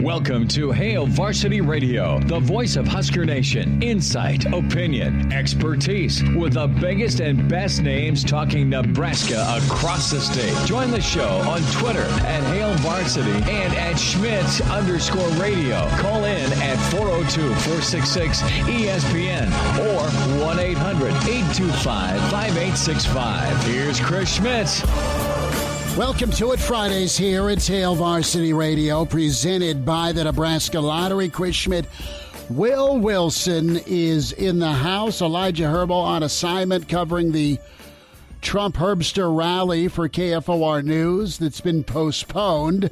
Welcome to Hail Varsity Radio, the voice of Husker Nation. Insight, opinion, expertise, with the biggest and best names talking Nebraska across the state. Join the show on Twitter at Hail Varsity and at Schmidt_radio. Call in at 402-466-ESPN or 1-800-825-5865. Here's Chris Schmidt. Welcome to it, Fridays here. It's Hail Varsity Radio, presented by the Nebraska Lottery. Chris Schmidt, Will Wilson is in the house. Elijah Herbal on assignment covering the Trump Herbster rally for KFOR News that's been postponed.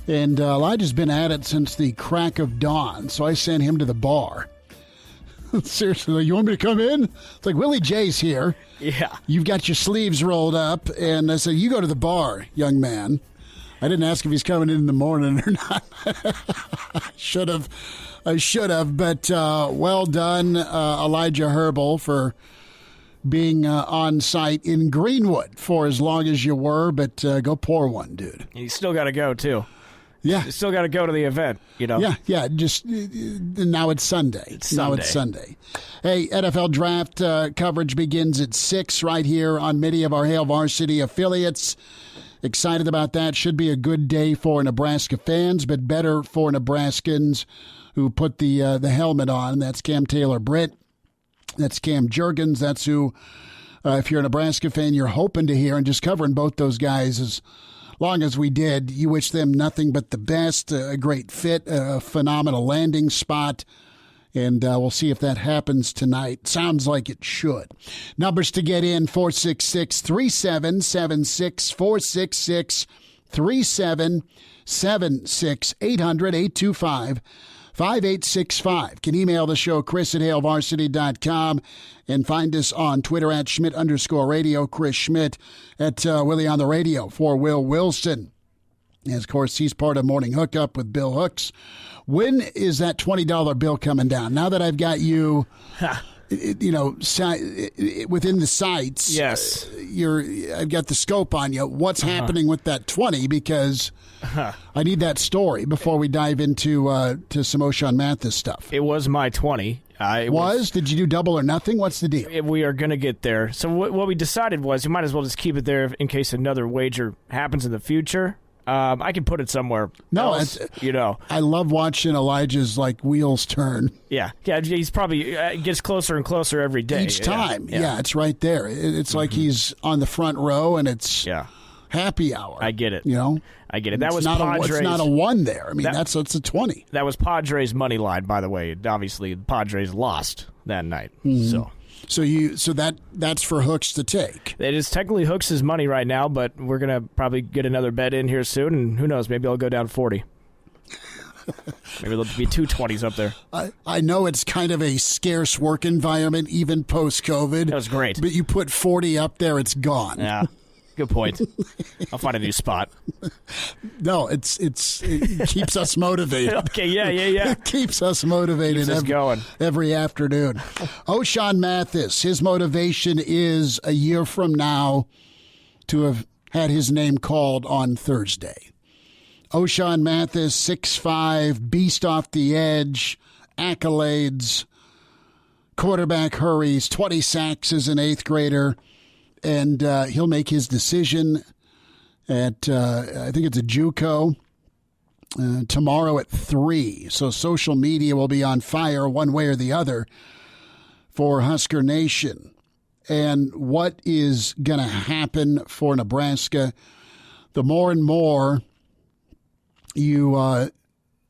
And Elijah's been at it since the crack of dawn, so I sent him to the bar. Seriously, you want me to come in? It's like, Willie J's here. Yeah. You've got your sleeves rolled up. And I said, you go to the bar, young man. I didn't ask if he's coming in the morning or not. I should have. But well done, Elijah Herbal, for being on site in Greenwood for as long as you were. But go pour one, dude. You still got to go, too. Yeah. You still got to go to the event, you know? Yeah. Just now it's Sunday. Now it's Sunday. Hey, NFL draft coverage begins at 6 right here on many of our Hail Varsity affiliates. Excited about that. Should be a good day for Nebraska fans, but better for Nebraskans who put the helmet on. That's Taylor Britt. That's Cam Jurgens. That's who, if you're a Nebraska fan, you're hoping to hear. And just covering both those guys is long as we did, you wish them nothing but the best, a great fit, a phenomenal landing spot, and we'll see if that happens tonight. Sounds like it should. Numbers to get in, 466-3776, 466-3776, 800-825-5865. Can email the show, chris@hailvarsity.com, and find us on Twitter at Schmidt_radio, Chris Schmidt at Willie on the Radio for Will Wilson. And, of course, he's part of Morning Hookup with Bill Hooks. When is that $20 bill coming down? Now that I've got you, within the sights. Yes. I've got the scope on you. What's happening with that 20? Because I need that story before we dive into to some Ochaun Mathis stuff. It was my 20. Did you do double or nothing? What's the deal? We are going to get there. So what we decided was we might as well just keep it there in case another wager happens in the future. I can put it somewhere else, I love watching Elijah's wheels turn. Yeah. He's probably gets closer and closer every day. Each time. Yeah, it's right there. It's like he's on the front row and it's happy hour. I get it. I get it. That it's was not Padres. It's not a 1 there. I mean, that's a 20. That was Padres' money line, by the way. Obviously, the Padres lost that night. Mm-hmm. So that's for Hooks to take. It is technically Hooks' money right now, but we're going to probably get another bet in here soon, and who knows, maybe I'll go down 40. Maybe there'll be 2 20s up there. I know it's kind of a scarce work environment, even post-COVID. That was great. But you put 40 up there, it's gone. Yeah. Good point. I'll find a new spot. No, it keeps us motivated. Okay, yeah. It keeps us motivated every afternoon. Ochaun Mathis, his motivation is a year from now to have had his name called on Thursday. Ochaun Mathis, 6'5", beast off the edge, accolades, quarterback hurries, 20 sacks as an 8th grader. And he'll make his decision at, I think it's a JUCO, tomorrow at 3. So social media will be on fire one way or the other for Husker Nation. And what is going to happen for Nebraska, the more and more you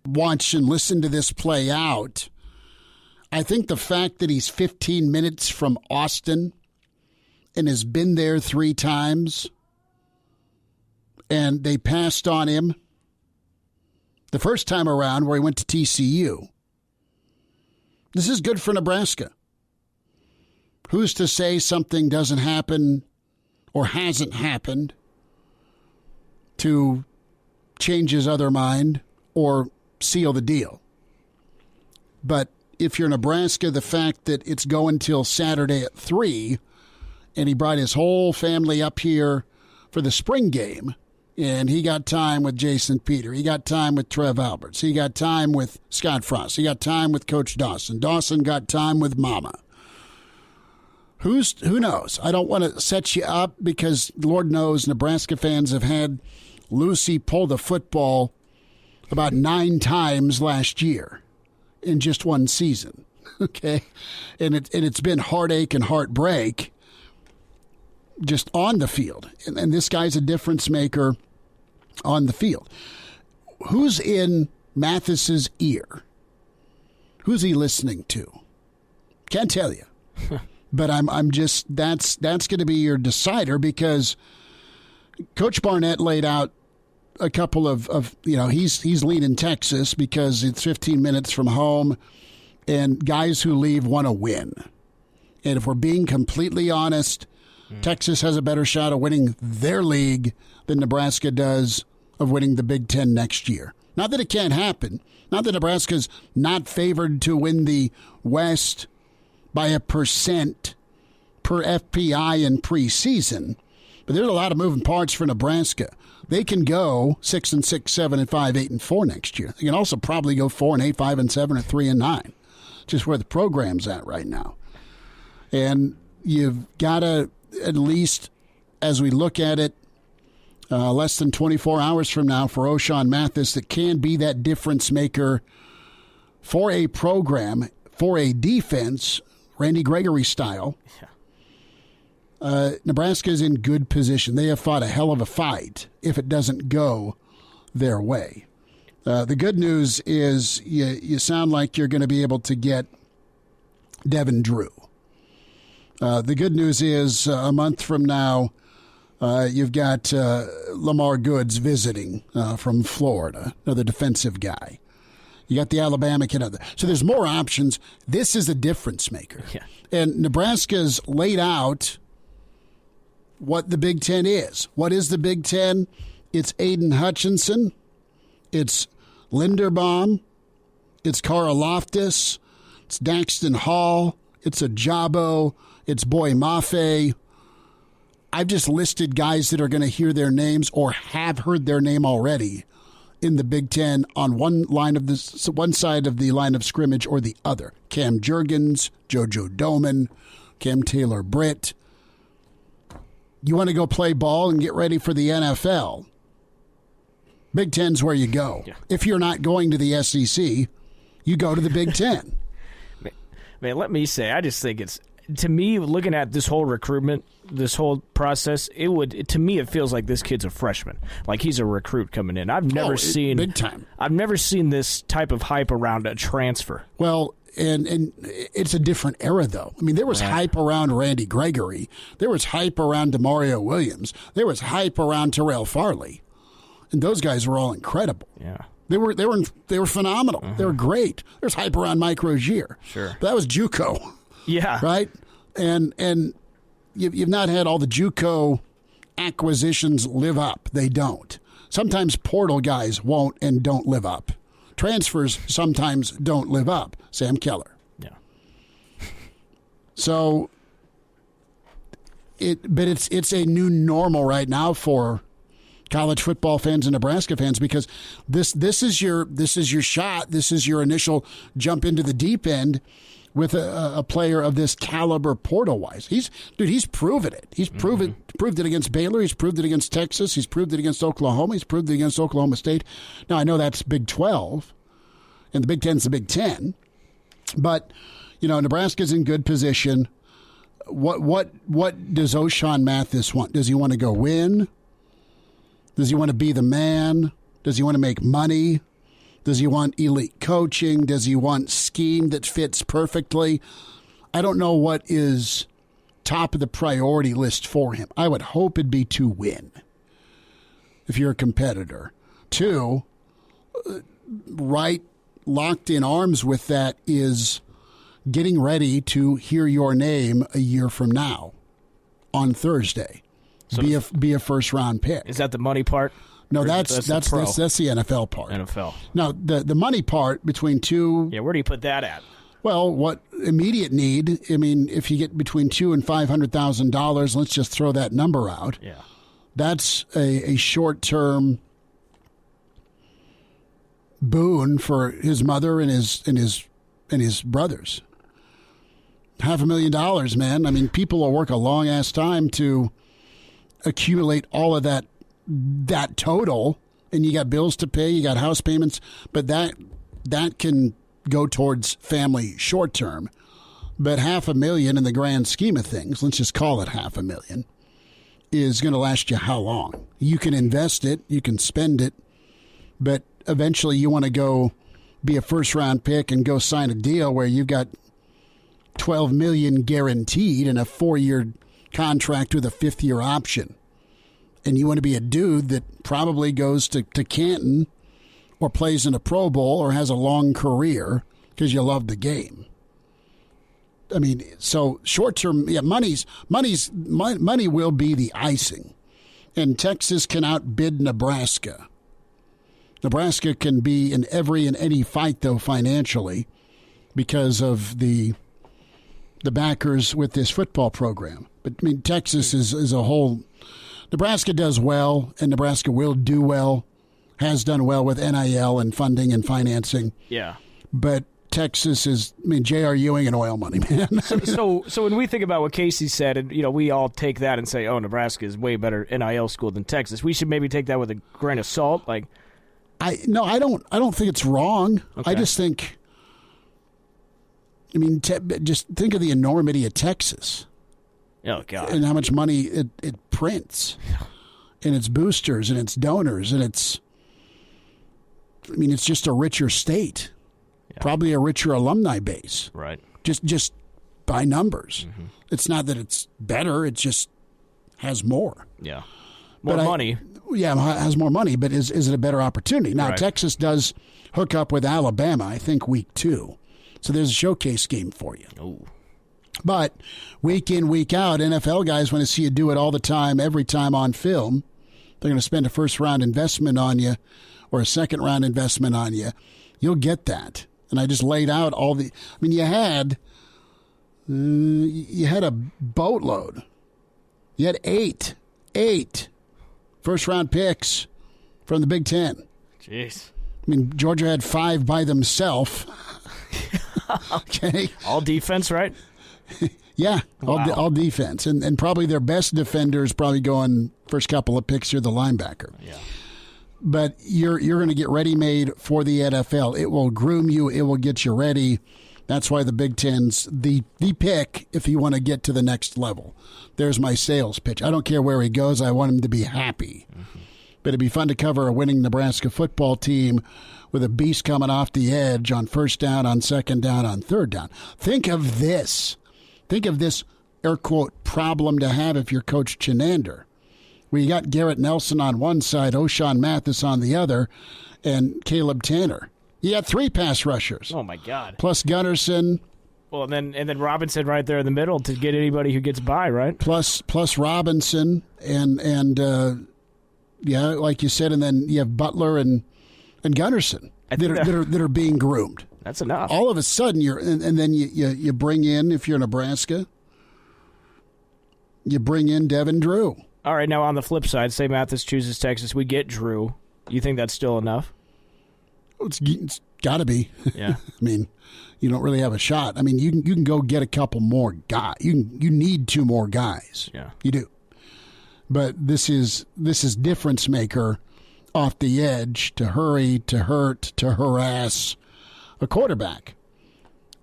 watch and listen to this play out, I think the fact that he's 15 minutes from Austin and has been there 3 times, and they passed on him the first time around where he went to TCU. This is good for Nebraska. Who's to say something doesn't happen or hasn't happened to change his other mind or seal the deal? But if you're Nebraska, the fact that it's going till Saturday at 3, and he brought his whole family up here for the spring game And he got time with Jason Peter. He got time with Trev Alberts. He got time with Scott Frost. He got time with Coach Dawson. Dawson got time with Mama. Who knows? I don't want to set you up because Lord knows Nebraska fans have had Lucy pull the football about 9 times last year in just one season. Okay? And it's been heartache and heartbreak just on the field. And this guy's a difference maker on the field. Who's in Mathis's ear? Who's he listening to? Can't tell you. But I'm just that's going to be your decider because Coach Barnett laid out a couple of he's leaning Texas because it's 15 minutes from home and guys who leave want to win. And if we're being completely honest, Texas has a better shot of winning their league than Nebraska does of winning the Big Ten next year. Not that it can't happen. Not that Nebraska's not favored to win the West by 1% per FPI in preseason. But there's a lot of moving parts for Nebraska. They can go 6-6, 7-5, 8-4 next year. They can also probably go 4-8, 5-7, or 3-9. Just where the program's at right now. And you've got to, at least as we look at it, less than 24 hours from now for Ochaun Mathis that can be that difference maker for a program, for a defense, Randy Gregory style. Nebraska's in good position. They have fought a hell of a fight if it doesn't go their way. The good news is you sound like you're going to be able to get Devin Drew. The good news is a month from now, you've got Lamar Goods visiting from Florida, another defensive guy. You got the Alabama kid out there. So there's more options. This is a difference maker. Yeah. And Nebraska's laid out what the Big Ten is. What is the Big Ten? It's Aiden Hutchinson. It's Linderbaum. It's Cara Loftus. It's Daxton Hall. It's Ajabo. It's Boy Mafe. I've just listed guys that are going to hear their names or have heard their name already in the Big Ten on one side of the line of scrimmage or the other. Cam Jurgens, JoJo Doleman, Cam Taylor Britt. You want to go play ball and get ready for the NFL. Big Ten's where you go. Yeah. If you're not going to the SEC, you go to the Big Ten. Man, let me say, I just think it's, to me, looking at this whole recruitment, this whole process, to me it feels like this kid's a freshman, like he's a recruit coming in. I've never seen big time. I've never seen this type of hype around a transfer. Well, and it's a different era though. I mean, there was hype around Randy Gregory. There was hype around DeMario Williams. There was hype around Terrell Farley, and those guys were all incredible. Yeah. They were phenomenal. Mm-hmm. They were great. There's hype around Mike Rozier. Sure. But that was JUCO. Yeah. Right? And you've not had all the JUCO acquisitions live up. They don't. Sometimes portal guys won't and don't live up. Transfers sometimes don't live up. Sam Keller. Yeah. So it's a new normal right now for college football fans and Nebraska fans because this is your shot. This is your initial jump into the deep end with a player of this caliber portal-wise. He's proven it. He's proved it against Baylor. He's proved it against Texas. He's proved it against Oklahoma. He's proved it against Oklahoma State. Now, I know that's Big 12, and the Big 10's the Big 10. But, Nebraska's in good position. What does Ochaun Mathis want? Does he want to go win? Does he want to be the man? Does he want to make money? Does he want elite coaching? Does he want scheme that fits perfectly? I don't know what is top of the priority list for him. I would hope it'd be to win if you're a competitor. 2, right locked in arms with that is getting ready to hear your name a year from now on Thursday. So be a first round pick. Is that the money part? No, that's the NFL part. NFL. Now, the money part between two. Yeah, where do you put that at? Well, what immediate need? I mean, if you get between $200,000 and $500,000, let's just throw that number out. Yeah. That's a short-term boon for his mother and his brothers. $500,000, man. I mean, people will work a long-ass time to accumulate all of that total, and you got bills to pay, you got house payments, but that can go towards family short-term. But $500,000 in the grand scheme of things, let's just call it $500,000, is going to last you how long? You can invest it, you can spend it, but eventually you want to go be a first-round pick and go sign a deal where you've got $12 million guaranteed and a 4-year contract with a 5th-year option. And you want to be a dude that probably goes to Canton or plays in a Pro Bowl or has a long career because you love the game. I mean, so short-term, yeah, money will be the icing. And Texas can outbid Nebraska. Nebraska can be in every and any fight, though, financially because of the backers with this football program. But, I mean, Texas is a whole... Nebraska does well, and Nebraska will do well, has done well with NIL and funding and financing. Yeah. But Texas is, I mean, J.R. Ewing and oil money, man. So when we think about what Casey said, and, you know, we all take that and say, oh, Nebraska is way better NIL school than Texas. We should maybe take that with a grain of salt. Like, I don't think it's wrong. Okay. I just think, I mean, just think of the enormity of Texas. Oh, God. And how much money it prints. And its boosters and its donors. And it's just a richer state. Yeah. Probably a richer alumni base. Right. Just by numbers. Mm-hmm. It's not that it's better. It just has more. Yeah. More money. Has more money, but is it a better opportunity? Now, right. Texas does hook up with Alabama, I think, week 2. So there's a showcase game for you. Oh. But week in, week out, NFL guys want to see you do it all the time, every time on film. They're going to spend a first-round investment on you or a second-round investment on you. You'll get that. And I just laid out all the – I mean, you had a boatload. You had eight first-round picks from the Big Ten. Jeez. I mean, Georgia had 5 by themselves. Okay. All defense, right? Yeah, wow. all defense. And probably their best defenders probably going first couple of picks are the linebacker. Yeah. But you're going to get ready-made for the NFL. It will groom you. It will get you ready. That's why the Big Ten's the pick if you want to get to the next level. There's my sales pitch. I don't care where he goes. I want him to be happy. Mm-hmm. But it'd be fun to cover a winning Nebraska football team with a beast coming off the edge on first down, on second down, on third down. Think of this. Think of this, air quote, problem to have if you're Coach Chenander. Where you got Garrett Nelson on one side, Ochaun Mathis on the other, and Caleb Tanner. You got 3 pass rushers. Oh, my God. Plus Gunnarsson. Well, and then Robinson right there in the middle to get anybody who gets by, right? Plus Robinson and like you said, and then you have Butler and Gunnarsson that are being groomed. That's enough. All of a sudden, and then you bring in, if you're Nebraska, you bring in Devin Drew. All right, now on the flip side, say Mathis chooses Texas, we get Drew. You think that's still enough? It's got to be. Yeah. I mean, you don't really have a shot. I mean, you can go get a couple more guys. You need 2 more guys. Yeah. You do. But this is difference maker off the edge to hurry, to hurt, to harass a quarterback.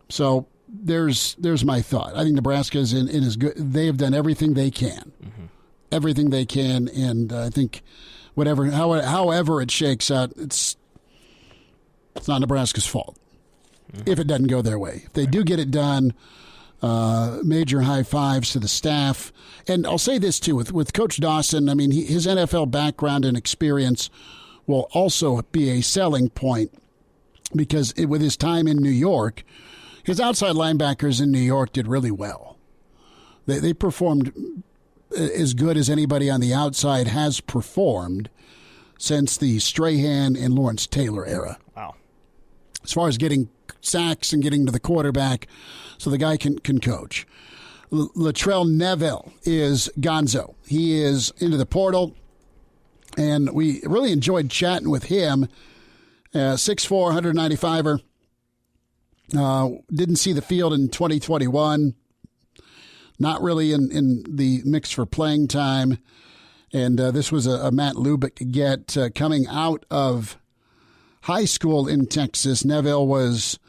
So there's my thought. I think Nebraska's in as good. They have done everything they can. Mm-hmm. Everything they can, and I think however it shakes out, it's not Nebraska's fault if it doesn't go their way. If they do get it done, major high fives to the staff. And I'll say this, too, with Coach Dawson, I mean, his NFL background and experience will also be a selling point because with his time in New York, his outside linebackers in New York did really well. They performed as good as anybody on the outside has performed since the Strahan and Lawrence Taylor era. Wow. As far as getting sacks and getting to the quarterback, so the guy can coach. Latrell Neville is gonzo. He is into the portal. And we really enjoyed chatting with him. 6'4", 195er. Didn't see the field in 2021. Not really in the mix for playing time. And this was a Matt Lubick get coming out of high school in Texas. Neville was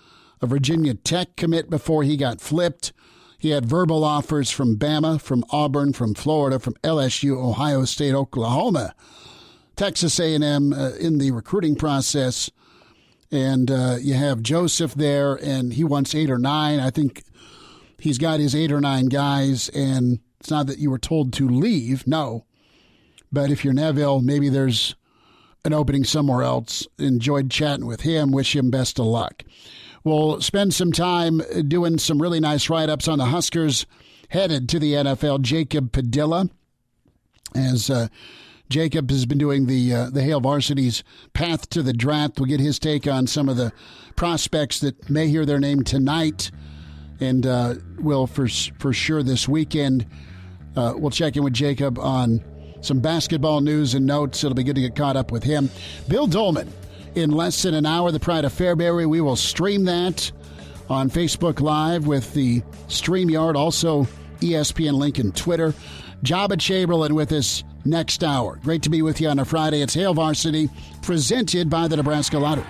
a Virginia Tech commit before he got flipped. He had verbal offers from Bama, from Auburn, from Florida, from LSU, Ohio State, Oklahoma, Texas A&M in the recruiting process. And you have Joseph there, and he wants 8 or 9. I think he's got his 8 or 9 guys, and it's not that you were told to leave, no. But if you're Neville, maybe there's an opening somewhere else. Enjoyed chatting with him. Wish him best of luck. We'll spend some time doing some really nice write-ups on the Huskers headed to the NFL. Jacob Padilla, as Jacob has been doing the Hail Varsity's path to the draft. We'll get his take on some of the prospects that may hear their name tonight and will for sure this weekend. We'll check in with Jacob on some basketball news and notes. It'll be good to get caught up with him. Bill Doleman in less than an hour, the Pride of Fairbury. We will stream that on Facebook Live with the StreamYard, also ESPN link and Twitter. Joba Chamberlain with us next hour. Great to be with you on a Friday. It's Hail Varsity, presented by the Nebraska Lottery.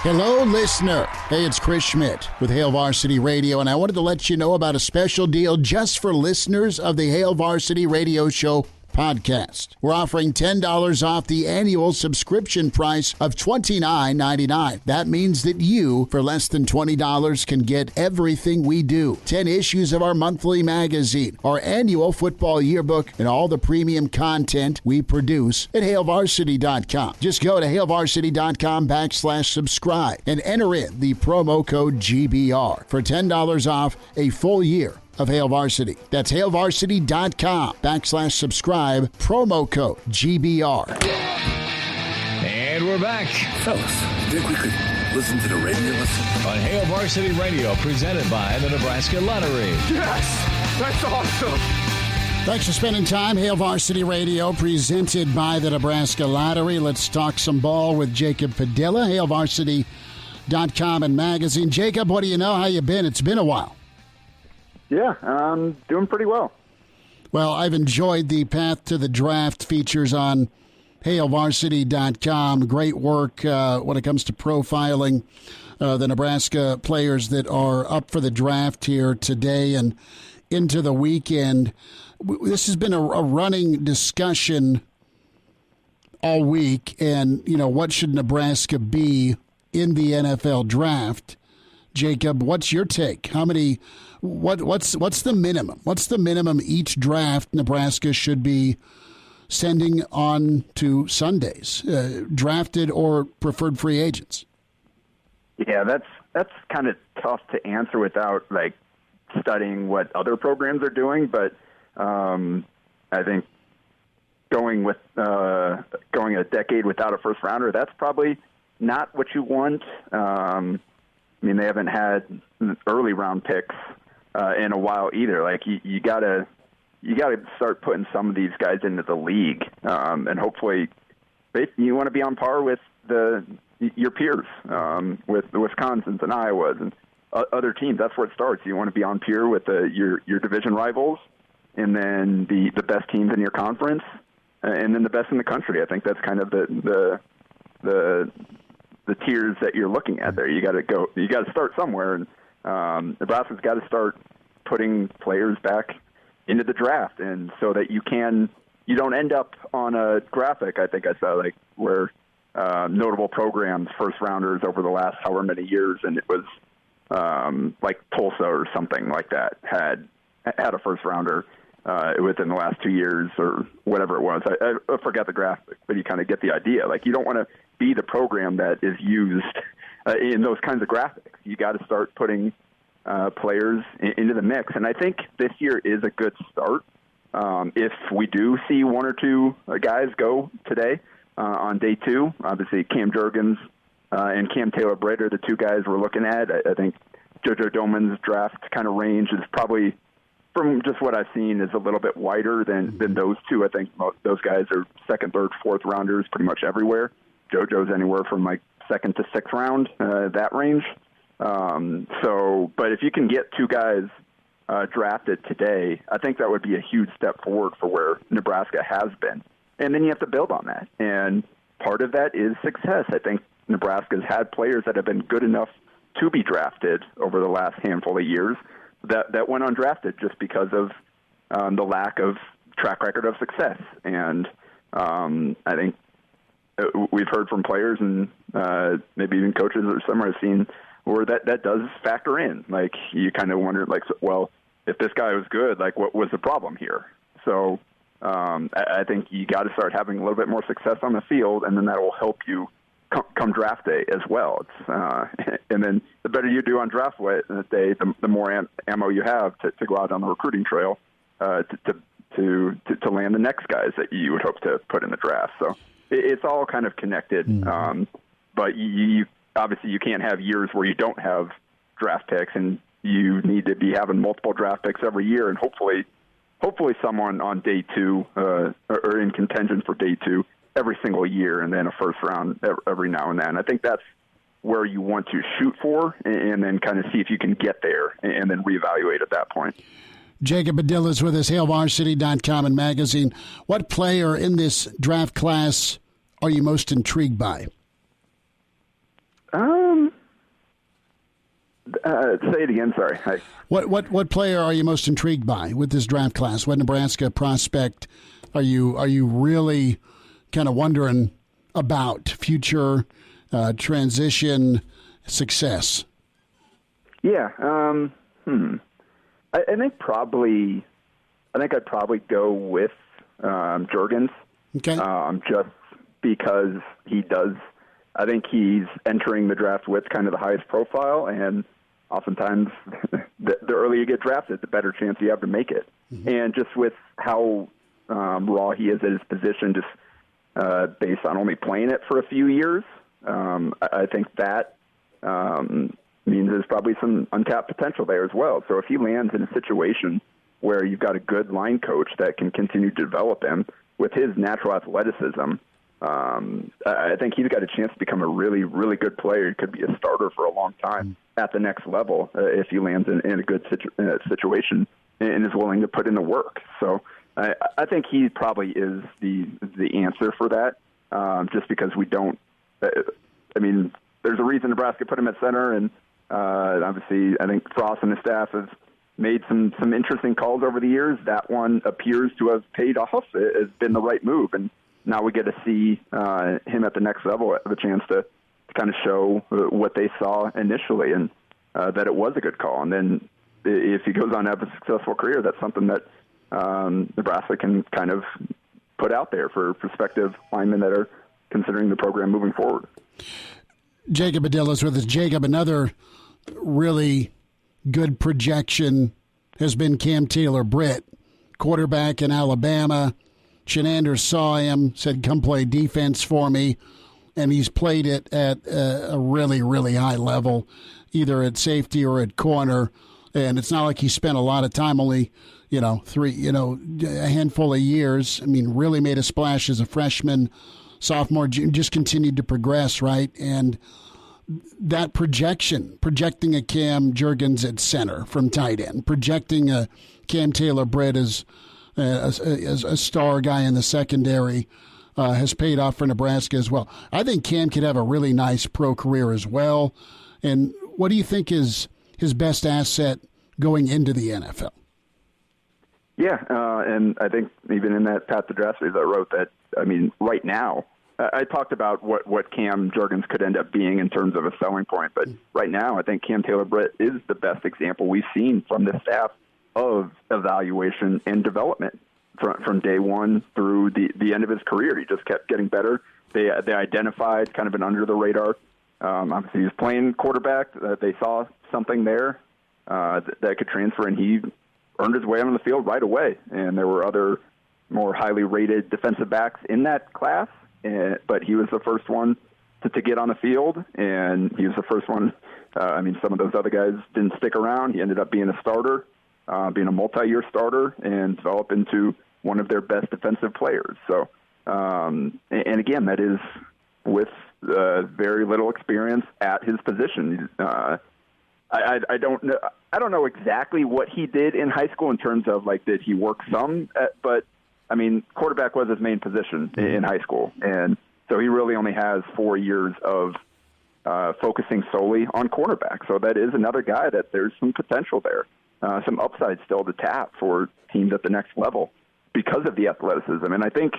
Hello, listener. Hey, it's Chris Schmidt with Hail Varsity Radio, and I wanted to let you know about a special deal just for listeners of the Hail Varsity Radio Show podcast. We're offering $10 off the annual subscription price of $29.99. That means that you, for less than $20, can get everything we do. 10 issues of our monthly magazine, our annual football yearbook, and all the premium content we produce at HailVarsity.com. Just go to HailVarsity.com/subscribe and enter in the promo code GBR for $10 off a full year of Hail Varsity. That's HailVarsity.com/subscribe, promo code GBR. And we're back. Fellas, think we could listen to the radio on Hail Varsity Radio, presented by the Nebraska Lottery. Yes, that's awesome. Thanks for spending time. Hail Varsity Radio, presented by the Nebraska Lottery. Let's talk some ball with Jacob Padilla, HailVarsity.com and magazine. Jacob, what do you know? How you been? It's been a while. Yeah, I'm doing pretty well. Well, I've enjoyed the Path to the Draft features on HailVarsity.com. Great work when it comes to profiling the Nebraska players that are up for the draft here today and into the weekend. This has been a running discussion all week, and, you know, what should Nebraska be in the NFL draft? Jacob, what's your take? How many? What's the minimum? What's the minimum each draft Nebraska should be sending on to Sundays? Drafted or preferred free agents? Yeah, that's kind of tough to answer without like studying what other programs are doing. But I think going a decade without a first rounder, that's probably not what you want. I mean, they haven't had early round picks in a while either. Like you gotta start putting some of these guys into the league, and hopefully, you want to be on par with your peers, with the Wisconsins and Iowas and other teams. That's where it starts. You want to be on peer with your division rivals, and then the best teams in your conference, and then the best in the country. I think that's kind of the tiers that you're looking at there. You got to start somewhere, and Nebraska's got to start putting players back into the draft, and so that you don't end up on a graphic. I think I saw like where notable programs, first rounders over the last however many years, and it was like Tulsa or something like that had a first rounder within the last 2 years or whatever it was. I forgot the graphic, but you kind of get the idea. Like, you don't want to be the program that is used in those kinds of graphics. You got to start putting players into the mix, and I think this year is a good start. If we do see one or two guys go today on day 2, obviously Cam Jurgens and Cam Taylor Britt are the two guys we're looking at. I think JoJo Doman's draft kind of range is probably from just what I've seen, is a little bit wider than those two. I think those guys are second, third, fourth rounders pretty much everywhere. JoJo's anywhere from like second to sixth round, that range. But if you can get two guys drafted today, I think that would be a huge step forward for where Nebraska has been. And then you have to build on that. And part of that is success. I think Nebraska's had players that have been good enough to be drafted over the last handful of years that went undrafted just because of the lack of track record of success. And I think we've heard from players and maybe even coaches or some I've seen where that does factor in. Like, you kind of wonder, like, well, if this guy was good, like, what was the problem here? So I think you got to start having a little bit more success on the field, and then that will help you come draft day as well. And then the better you do on draft day, the more ammo you have to go out on the recruiting trail to land the next guys that you would hope to put in the draft. So it's all kind of connected. Mm-hmm. But you obviously you can't have years where you don't have draft picks, and you need to be having multiple draft picks every year, and hopefully someone on day two or in contention for day two every single year, and then a first round every now and then. I think that's where you want to shoot for, and then kind of see if you can get there, and then reevaluate at that point. Jacob Padilla is with us, HailVarsity.com and magazine. What player in this draft class are you most intrigued by? Say it again. Sorry. What player are you most intrigued by with this draft class? What Nebraska prospect are you really kind of wondering about future transition success? Yeah. I think I'd probably go with Juergens. Okay. Just because he does. I think he's entering the draft with kind of the highest profile, and oftentimes the earlier you get drafted, the better chance you have to make it. Mm-hmm. And just with how raw he is at his position, just based on only playing it for a few years, I think that means there's probably some untapped potential there as well. So if he lands in a situation where you've got a good line coach that can continue to develop him with his natural athleticism, I think he's got a chance to become a really, really good player. He could be a starter for a long time at the next level if he lands in a good situation and is willing to put in the work. So I think he probably is the answer for that, just because we don't I mean, there's a reason Nebraska put him at center, and obviously I think Frost and his staff have made some interesting calls over the years. That one appears to have paid off. It has been the right move, and now we get to see him at the next level, have a chance to kind of show what they saw initially, and that it was a good call. And then if he goes on to have a successful career, that's something that Nebraska can kind of put out there for prospective linemen that are considering the program moving forward. Jacob Padilla is with us. Jacob, another really good projection has been Taylor Britt, quarterback in Alabama. Shenander saw him, said, come play defense for me, and he's played it at a really, really high level, either at safety or at corner. And it's not like he spent a lot of time, only, a handful of years. I mean, really made a splash as a freshman, sophomore, just continued to progress, right? And that projecting a Cam Juergens at center from tight end, projecting a Cam Taylor Britt as a star guy in the secondary has paid off for Nebraska as well. I think Cam could have a really nice pro career as well. And what do you think is his best asset going into the NFL? Yeah, and I think even in that Pat the Draft series I wrote that, I mean, right now, I talked about what Cam Juergens could end up being in terms of a selling point, but right now I think Cam Taylor Britt is the best example we've seen from the staff of evaluation and development from day one through the end of his career. He just kept getting better. They identified kind of an under-the-radar. Obviously, he was playing quarterback. They saw something there that could transfer, and he earned his way on the field right away. And there were other more highly rated defensive backs in that class, but he was the first one to get on the field, and he was the first one. Some of those other guys didn't stick around. He ended up being a starter. being a multi-year starter and develop into one of their best defensive players. So, and again, that is with very little experience at his position. I don't know exactly what he did in high school in terms of did he work some, but I mean, quarterback was his main position in high school, and so he really only has 4 years of focusing solely on cornerback. So that is another guy that there's some potential there, some upside still to tap for teams at the next level because of the athleticism. And I think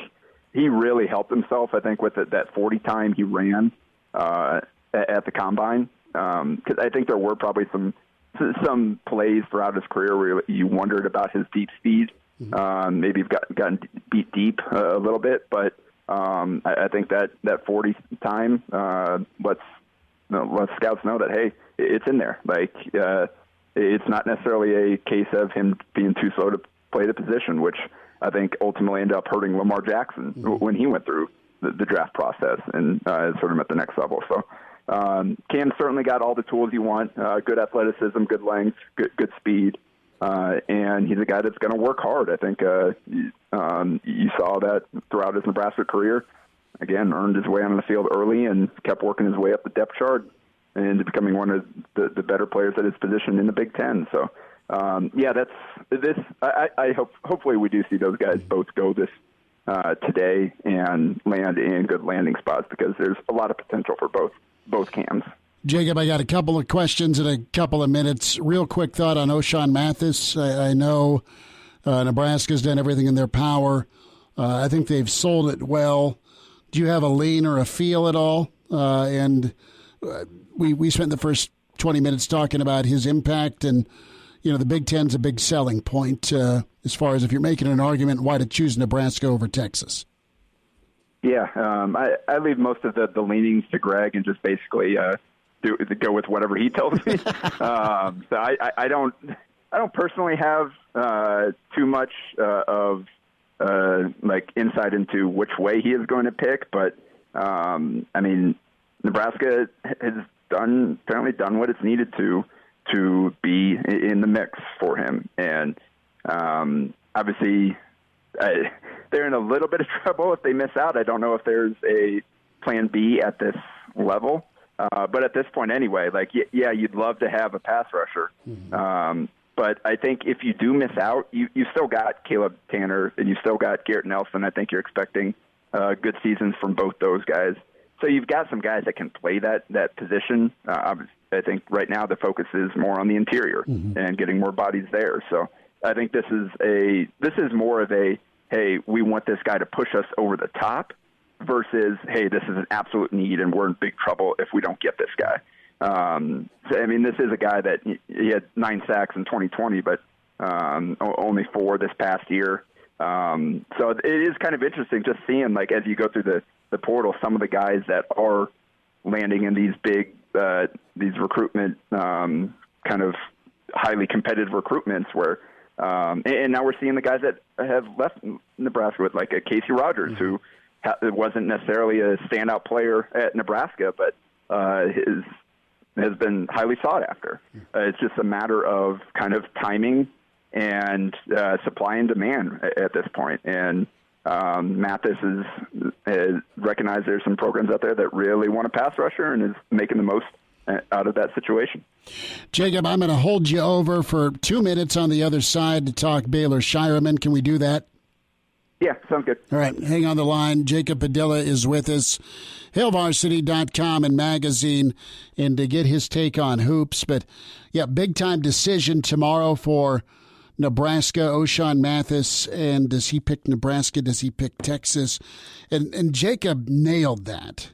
he really helped himself, I think, with that 40 time he ran at the Combine. Because I think there were probably some plays throughout his career where you wondered about his deep speed. Maybe you've gotten beat deep a little bit, but I think that 40 time lets scouts know that, hey, it's in there. It's not necessarily a case of him being too slow to play the position, which I think ultimately ended up hurting Lamar Jackson when he went through the draft process and sort of at the next level. So Cam certainly got all the tools you want, good athleticism, good length, good speed, and he's a guy that's going to work hard. I think you saw that throughout his Nebraska career. Again, earned his way on the field early and kept working his way up the depth chart and becoming one of the better players at his position in the Big Ten. So, that's this. Hopefully we do see those guys both go this today and land in good landing spots because there's a lot of potential for both Cams. Jacob, I got a couple of questions in a couple of minutes. Real quick thought on Ochaun Mathis. I know Nebraska's done everything in their power. I think they've sold it well. Do you have a lean or a feel at all? We spent the first 20 minutes talking about his impact, and the Big Ten's a big selling point as far as if you're making an argument why to choose Nebraska over Texas. Yeah, I leave most of the leanings to Greg and just basically go with whatever he tells me. So I don't personally have too much of insight into which way he is going to pick, but I mean, Nebraska has apparently done what it's needed to be in the mix for him, and obviously they're in a little bit of trouble if they miss out. I don't know if there's a plan B at this level, but at this point anyway, you'd love to have a pass rusher. But I think if you do miss out, you still got Caleb Tanner and you still got Garrett Nelson. I think you're expecting good seasons from both those guys. So you've got some guys that can play that position. I think right now the focus is more on the interior and getting more bodies there. So I think this is more of a, hey, we want this guy to push us over the top versus, hey, this is an absolute need and we're in big trouble if we don't get this guy. So, I mean, this is a guy that he had 9 sacks in 2020, but only 4 this past year. So it is kind of interesting just seeing, as you go through the portal, some of the guys that are landing in these big, these recruitment, kind of highly competitive recruitments where, and now we're seeing the guys that have left Nebraska with a Casey Rogers, who wasn't necessarily a standout player at Nebraska, but has been highly sought after. It's just a matter of kind of timing and supply and demand at this point. And Mathis has recognized there's some programs out there that really want a pass rusher and is making the most out of that situation. Jacob, I'm going to hold you over for 2 minutes on the other side to talk Baylor Shireman. Can we do that? Yeah, sounds good. All right, hang on the line. Jacob Padilla is with us, HillVarsity.com and magazine, and to get his take on hoops. But, yeah, big-time decision tomorrow for Nebraska, Ochaun Mathis, and does he pick Nebraska? Does he pick Texas? And Jacob nailed that.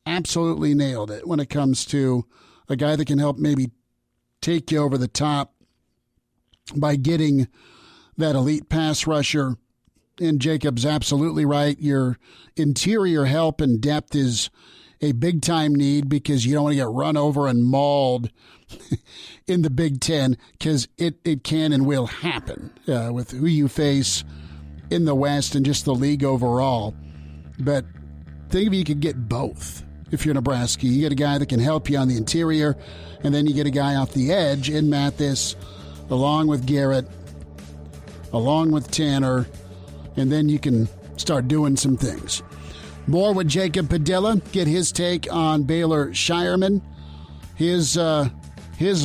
Absolutely nailed it when it comes to a guy that can help maybe take you over the top by getting that elite pass rusher. And Jacob's absolutely right. Your interior help and depth is a big-time need because you don't want to get run over and mauled in the Big Ten because it can and will happen with who you face in the West and just the league overall. But think if you could get both. If you're Nebraska, you get a guy that can help you on the interior, and then you get a guy off the edge in Mathis along with Garrett, along with Tanner, and then you can start doing some things. More with Jacob Padilla, get his take on Baylor Shireman, his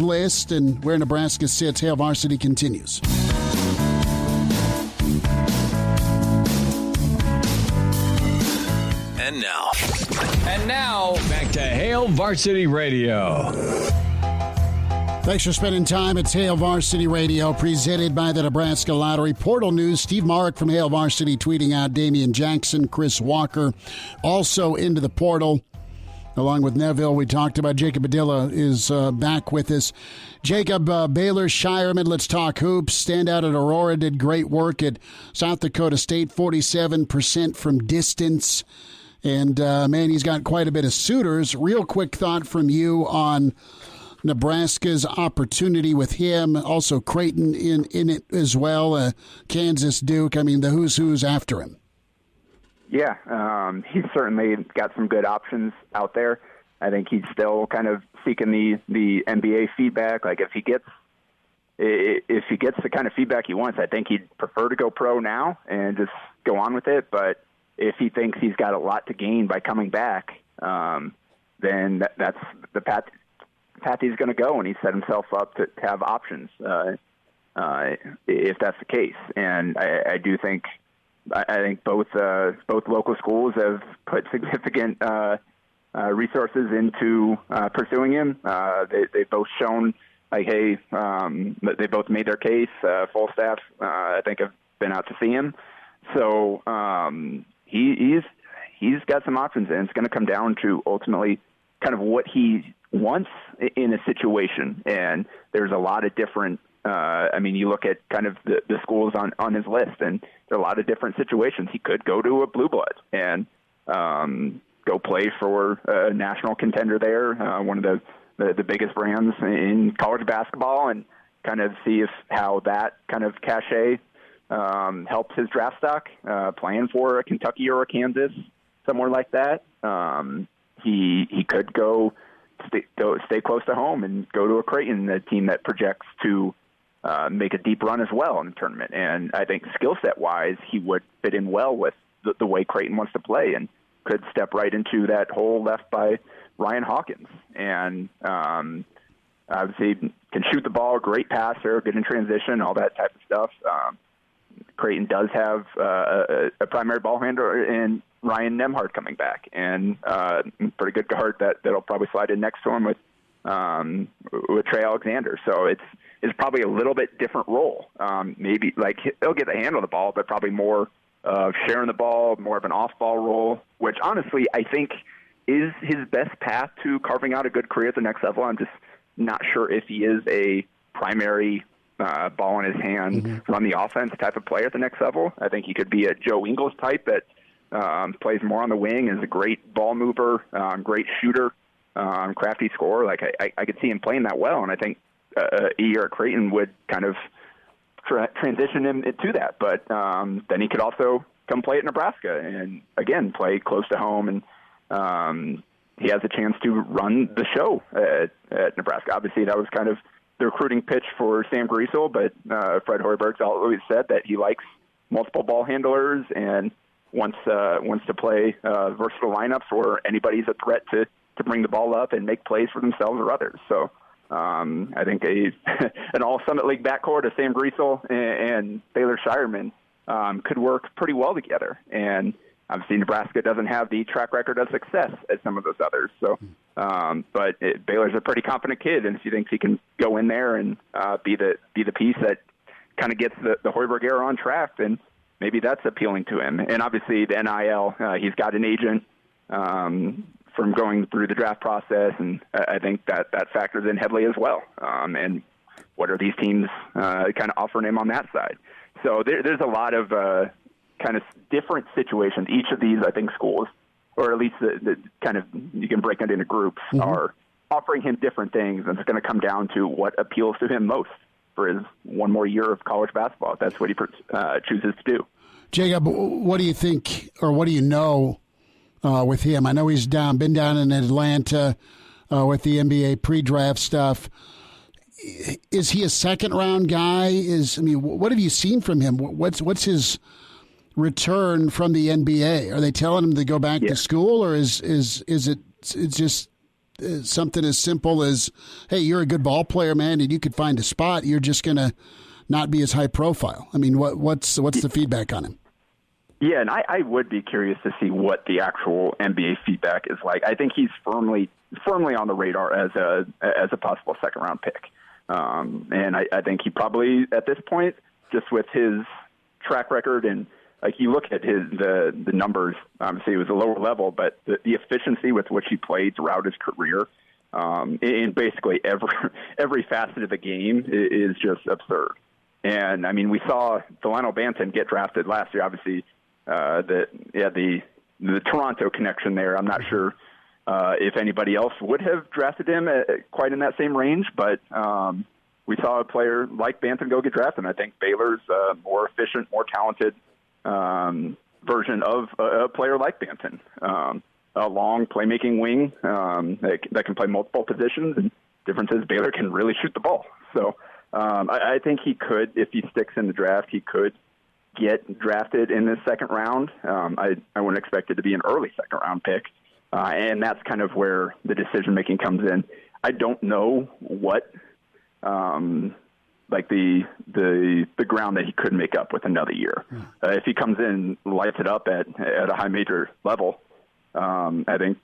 list, and where Nebraska sits. Hail Varsity continues. And now, back to Hail Varsity Radio. Thanks for spending time at Hail Varsity Radio, presented by the Nebraska Lottery. Portal News, Steve Marek from Hail Varsity tweeting out Damian Jackson, Chris Walker also into the portal. Along with Neville, we talked about Jacob Padilla is back with us. Jacob, Baylor Shireman, let's talk hoops. Standout at Aurora, did great work at South Dakota State, 47% from distance. And, man, he's got quite a bit of suitors. Real quick thought from you on Nebraska's opportunity with him. Also Creighton in it as well. Kansas, Duke. I mean, the who's after him. Yeah, he's certainly got some good options out there. I think he's still kind of seeking the NBA feedback. Like if he gets the kind of feedback he wants, I think he'd prefer to go pro now and just go on with it. But if he thinks he's got a lot to gain by coming back, then that's the path he's going to go, and he set himself up to have options if that's the case. And I do think both local schools have put significant resources into pursuing him. They've both shown like, hey, they both made their case. Full staff, I think, have been out to see him. So he's got some options, and it's going to come down to ultimately kind of what he wants in a situation. And there's a lot of different, you look at kind of the schools on his list, and there are a lot of different situations. He could go to a blue blood and go play for a national contender there, one of the biggest brands in college basketball, and kind of see how that kind of cachet helps his draft stock, playing for a Kentucky or a Kansas, somewhere like that. He could go stay close to home and go to a Creighton, a team that projects to make a deep run as well in the tournament. And I think skill set wise, he would fit in well with the way Creighton wants to play, and could step right into that hole left by Ryan Hawkins. And obviously can shoot the ball, great passer, good in transition, all that type of stuff. Creighton does have a primary ball handler in Ryan Nemhard coming back, and pretty good guard that'll probably slide in next to him with Trey Alexander. So it's probably a little bit different role. Maybe like he'll get the handle of the ball, but probably more of sharing the ball, more of an off-ball role, which honestly I think is his best path to carving out a good career at the next level. I'm just not sure if he is a primary ball in his hand, run the offense type of player at the next level. I think he could be a Joe Ingles type that plays more on the wing, is a great ball mover, great shooter, crafty scorer. Like I could see him playing that well, and I think a year at Creighton would kind of transition him to that. But then he could also come play at Nebraska and again play close to home, and he has a chance to run the show at Nebraska. Obviously, that was kind of the recruiting pitch for Sam Griesel, but Fred Hoiberg's always said that he likes multiple ball handlers and wants to play versatile lineups where anybody's a threat to bring the ball up and make plays for themselves or others. So I think an all-Summit League backcourt of Sam Griesel and Baylor Shireman could work pretty well together. And obviously Nebraska doesn't have the track record of success as some of those others. So, but Baylor's a pretty confident kid, and if he thinks he can go in there and be the piece that kind of gets the Hoiberg era on track, then maybe that's appealing to him. And obviously the NIL, he's got an agent from going through the draft process, and I think that factors in heavily as well. And what are these teams kind of offering him on that side? So there's a lot of kind of different situations. Each of these, I think, schools, or at least the kind of, you can break it into groups, are offering him different things, and it's going to come down to what appeals to him most for his one more year of college basketball. That's what he chooses to do. Jacob, what do you think, or what do you know with him? I know he's been down in Atlanta with the NBA pre-draft stuff. is he a second-round guy? What have you seen from him? What's his return from the NBA? Are they telling him to go back to school, or is it just something as simple as, hey, you're a good ball player, man, and you could find a spot. You're just going to not be as high profile. I mean, what's the feedback on him? Yeah, and I would be curious to see what the actual NBA feedback is like. I think he's firmly on the radar as a possible second-round pick. And I think he probably, at this point, just with his track record and like you look at the numbers, obviously it was a lower level, but the efficiency with which he played throughout his career in basically every facet of the game is just absurd. And, I mean, we saw Delano Banton get drafted last year. Obviously, the Toronto connection there. I'm not sure if anybody else would have drafted him quite in that same range, but we saw a player like Banton go get drafted. And I think Baylor's more efficient, more talented version of a player like Banton. A long playmaking wing that can play multiple positions, and difference is Baylor can really shoot the ball. So I think he could, if he sticks in the draft, he could get drafted in the second round. I wouldn't expect it to be an early second-round pick, and that's kind of where the decision-making comes in. I don't know what like the ground that he could make up with another year. If he comes in, lights it up at a high major level, I think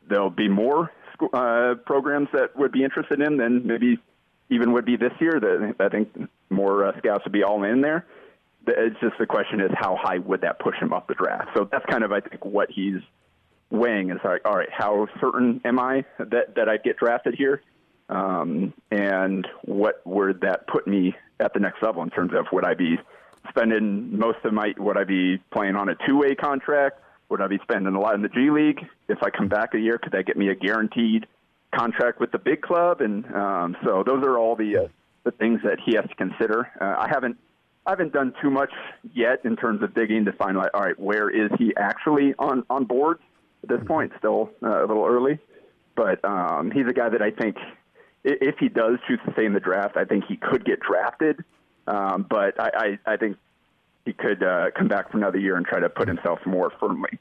there'll be more programs that would be interested in than maybe even would be this year. I think more scouts would be all in there. It's just the question is how high would that push him up the draft? So that's kind of, I think, what he's weighing is like, all right, how certain am I that I get drafted here? And what would that put me at the next level in terms of would I be spending would I be playing on a two-way contract? Would I be spending a lot in the G League? If I come back a year, could that get me a guaranteed contract with the big club? And so those are all the things that he has to consider. I haven't done too much yet in terms of digging to find out, all right, where is he actually on board at this point? Still a little early, but he's a guy that I think if he does choose to stay in the draft, I think he could get drafted. But I think he could come back for another year and try to put himself more firmly,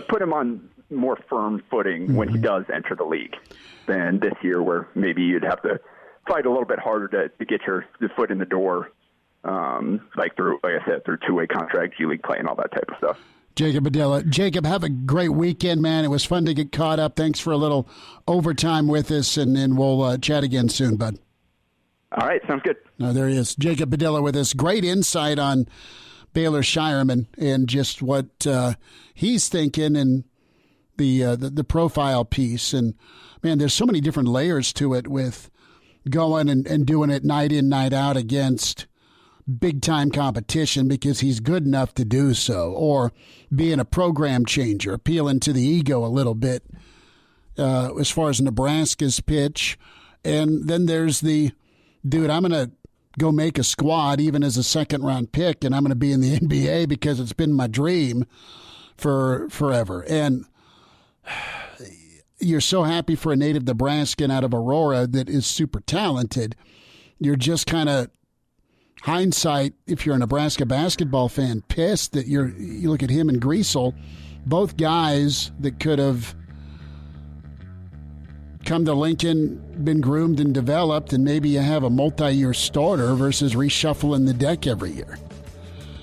put him on more firm footing when he does enter the league than this year, where maybe you'd have to fight a little bit harder to get your foot in the door, like I said, through two-way contract, G League play, and all that type of stuff. Jacob Padilla. Jacob, have a great weekend, man. It was fun to get caught up. Thanks for a little overtime with us, and then we'll chat again soon, bud. All right, sounds good. There he is, Jacob Padilla, with us. Great insight on Baylor Shireman and just what he's thinking and the profile piece. And, man, there's so many different layers to it with going and doing it night in, night out against big-time competition because he's good enough to do so, or being a program changer, appealing to the ego a little bit as far as Nebraska's pitch. And then there's the, dude, I'm going to go make a squad even as a second-round pick, and I'm going to be in the NBA because it's been my dream for forever. And you're so happy for a native Nebraskan out of Aurora that is super talented. You're just kind of, hindsight, if you're a Nebraska basketball fan, pissed that you look at him and Griesel, both guys that could have come to Lincoln, been groomed and developed, and maybe you have a multi-year starter versus reshuffling the deck every year.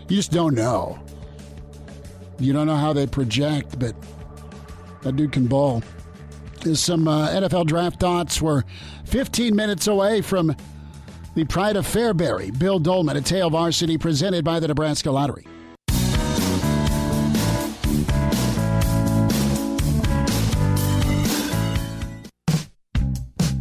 You just don't know. You don't know how they project, but that dude can ball. There's some NFL draft thoughts. We're 15 minutes away from the Pride of Fairbury. Bill Doleman at Tail Varsity, presented by the Nebraska Lottery.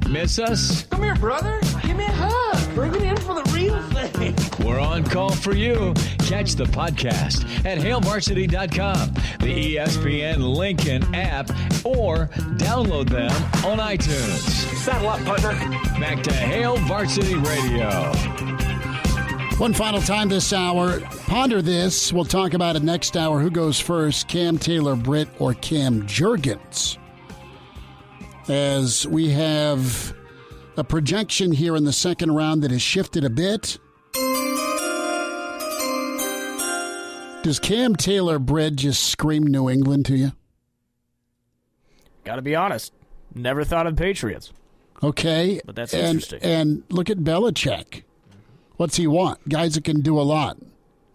Miss us? Come here, brother. Give me a hug. Bring it in for the real thing. We're on call for you. Catch the podcast at HailVarsity.com, the ESPN Lincoln app, or download them on iTunes. Saddle up, partner. Back to Hail Varsity Radio. One final time this hour. Ponder this. We'll talk about it next hour. Who goes first, Cam Taylor Britt or Cam Jurgens? As we have a projection here in the second round that has shifted a bit. Does Cam Taylor Britt just scream New England to you? Got to be honest. Never thought of the Patriots. Okay. But that's interesting. And look at Belichick. What's he want? Guys that can do a lot.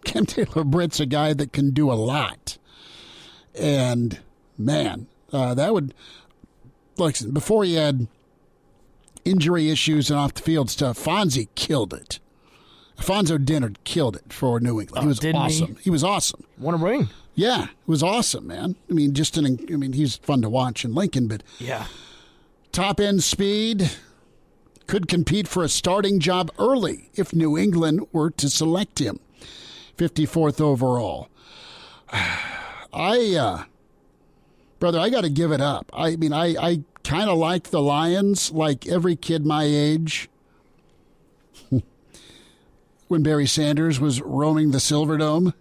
Cam Taylor Britt's a guy that can do a lot. And, man, that would... Listen, before he had injury issues and off the field stuff, Fonzie killed it. Alfonso Dennard killed it for New England. He was awesome. He was awesome. Won a ring. Yeah, it was awesome, man. I mean, he's fun to watch in Lincoln, but yeah, top end speed, could compete for a starting job early if New England were to select him. 54th overall. Brother, I got to give it up. I mean, I kind of like the Lions, like every kid my age. When Barry Sanders was roaming the Silverdome.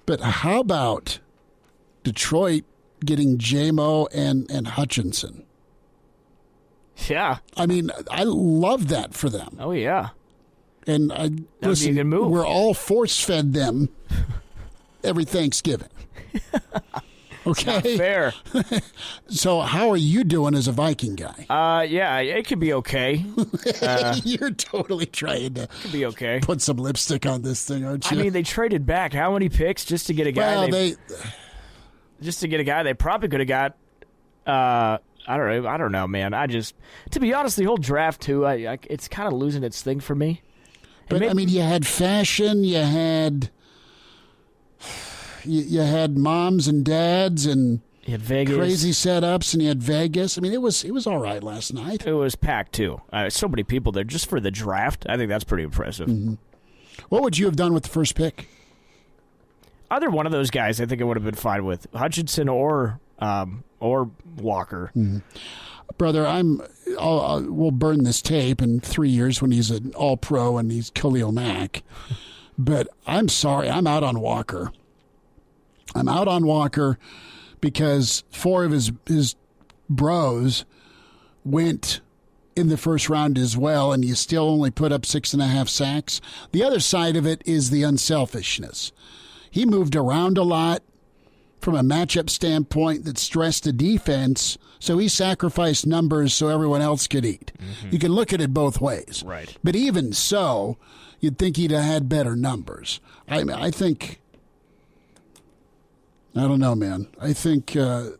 But how about Detroit getting J-Mo and Hutchinson? Yeah. I mean, I love that for them. Oh, yeah. And listen, be a good move. We're all force-fed them every Thanksgiving. Okay. Not fair. So how are you doing as a Viking guy? Yeah, it could be okay. You're totally trying to could be okay. Put some lipstick on this thing, aren't you? I mean, they traded back how many picks just to get a guy? Well, just to get a guy they probably could have got. I don't know, man. To be honest, the whole draft too. It's kind of losing its thing for me. But I mean, you had fashion, you had moms and dads, and you had Vegas, crazy setups, and you had Vegas. I mean, it was all right last night. It was packed too. So many people there just for the draft. I think that's pretty impressive. Mm-hmm. What would you have done with the first pick? Either one of those guys, I think I would have been fine with Hutchinson or Walker. Mm-hmm. Brother, we'll burn this tape in 3 years when he's an All-Pro and he's Khalil Mack. But I'm sorry, I'm out on Walker. I'm out on Walker because 4 of his bros went in the first round as well, and you still only put up 6.5 sacks. The other side of it is the unselfishness. He moved around a lot from a matchup standpoint that stressed the defense, so he sacrificed numbers so everyone else could eat. Mm-hmm. You can look at it both ways. Right. But even so, you'd think he'd have had better numbers. I think... I don't know, man. I think the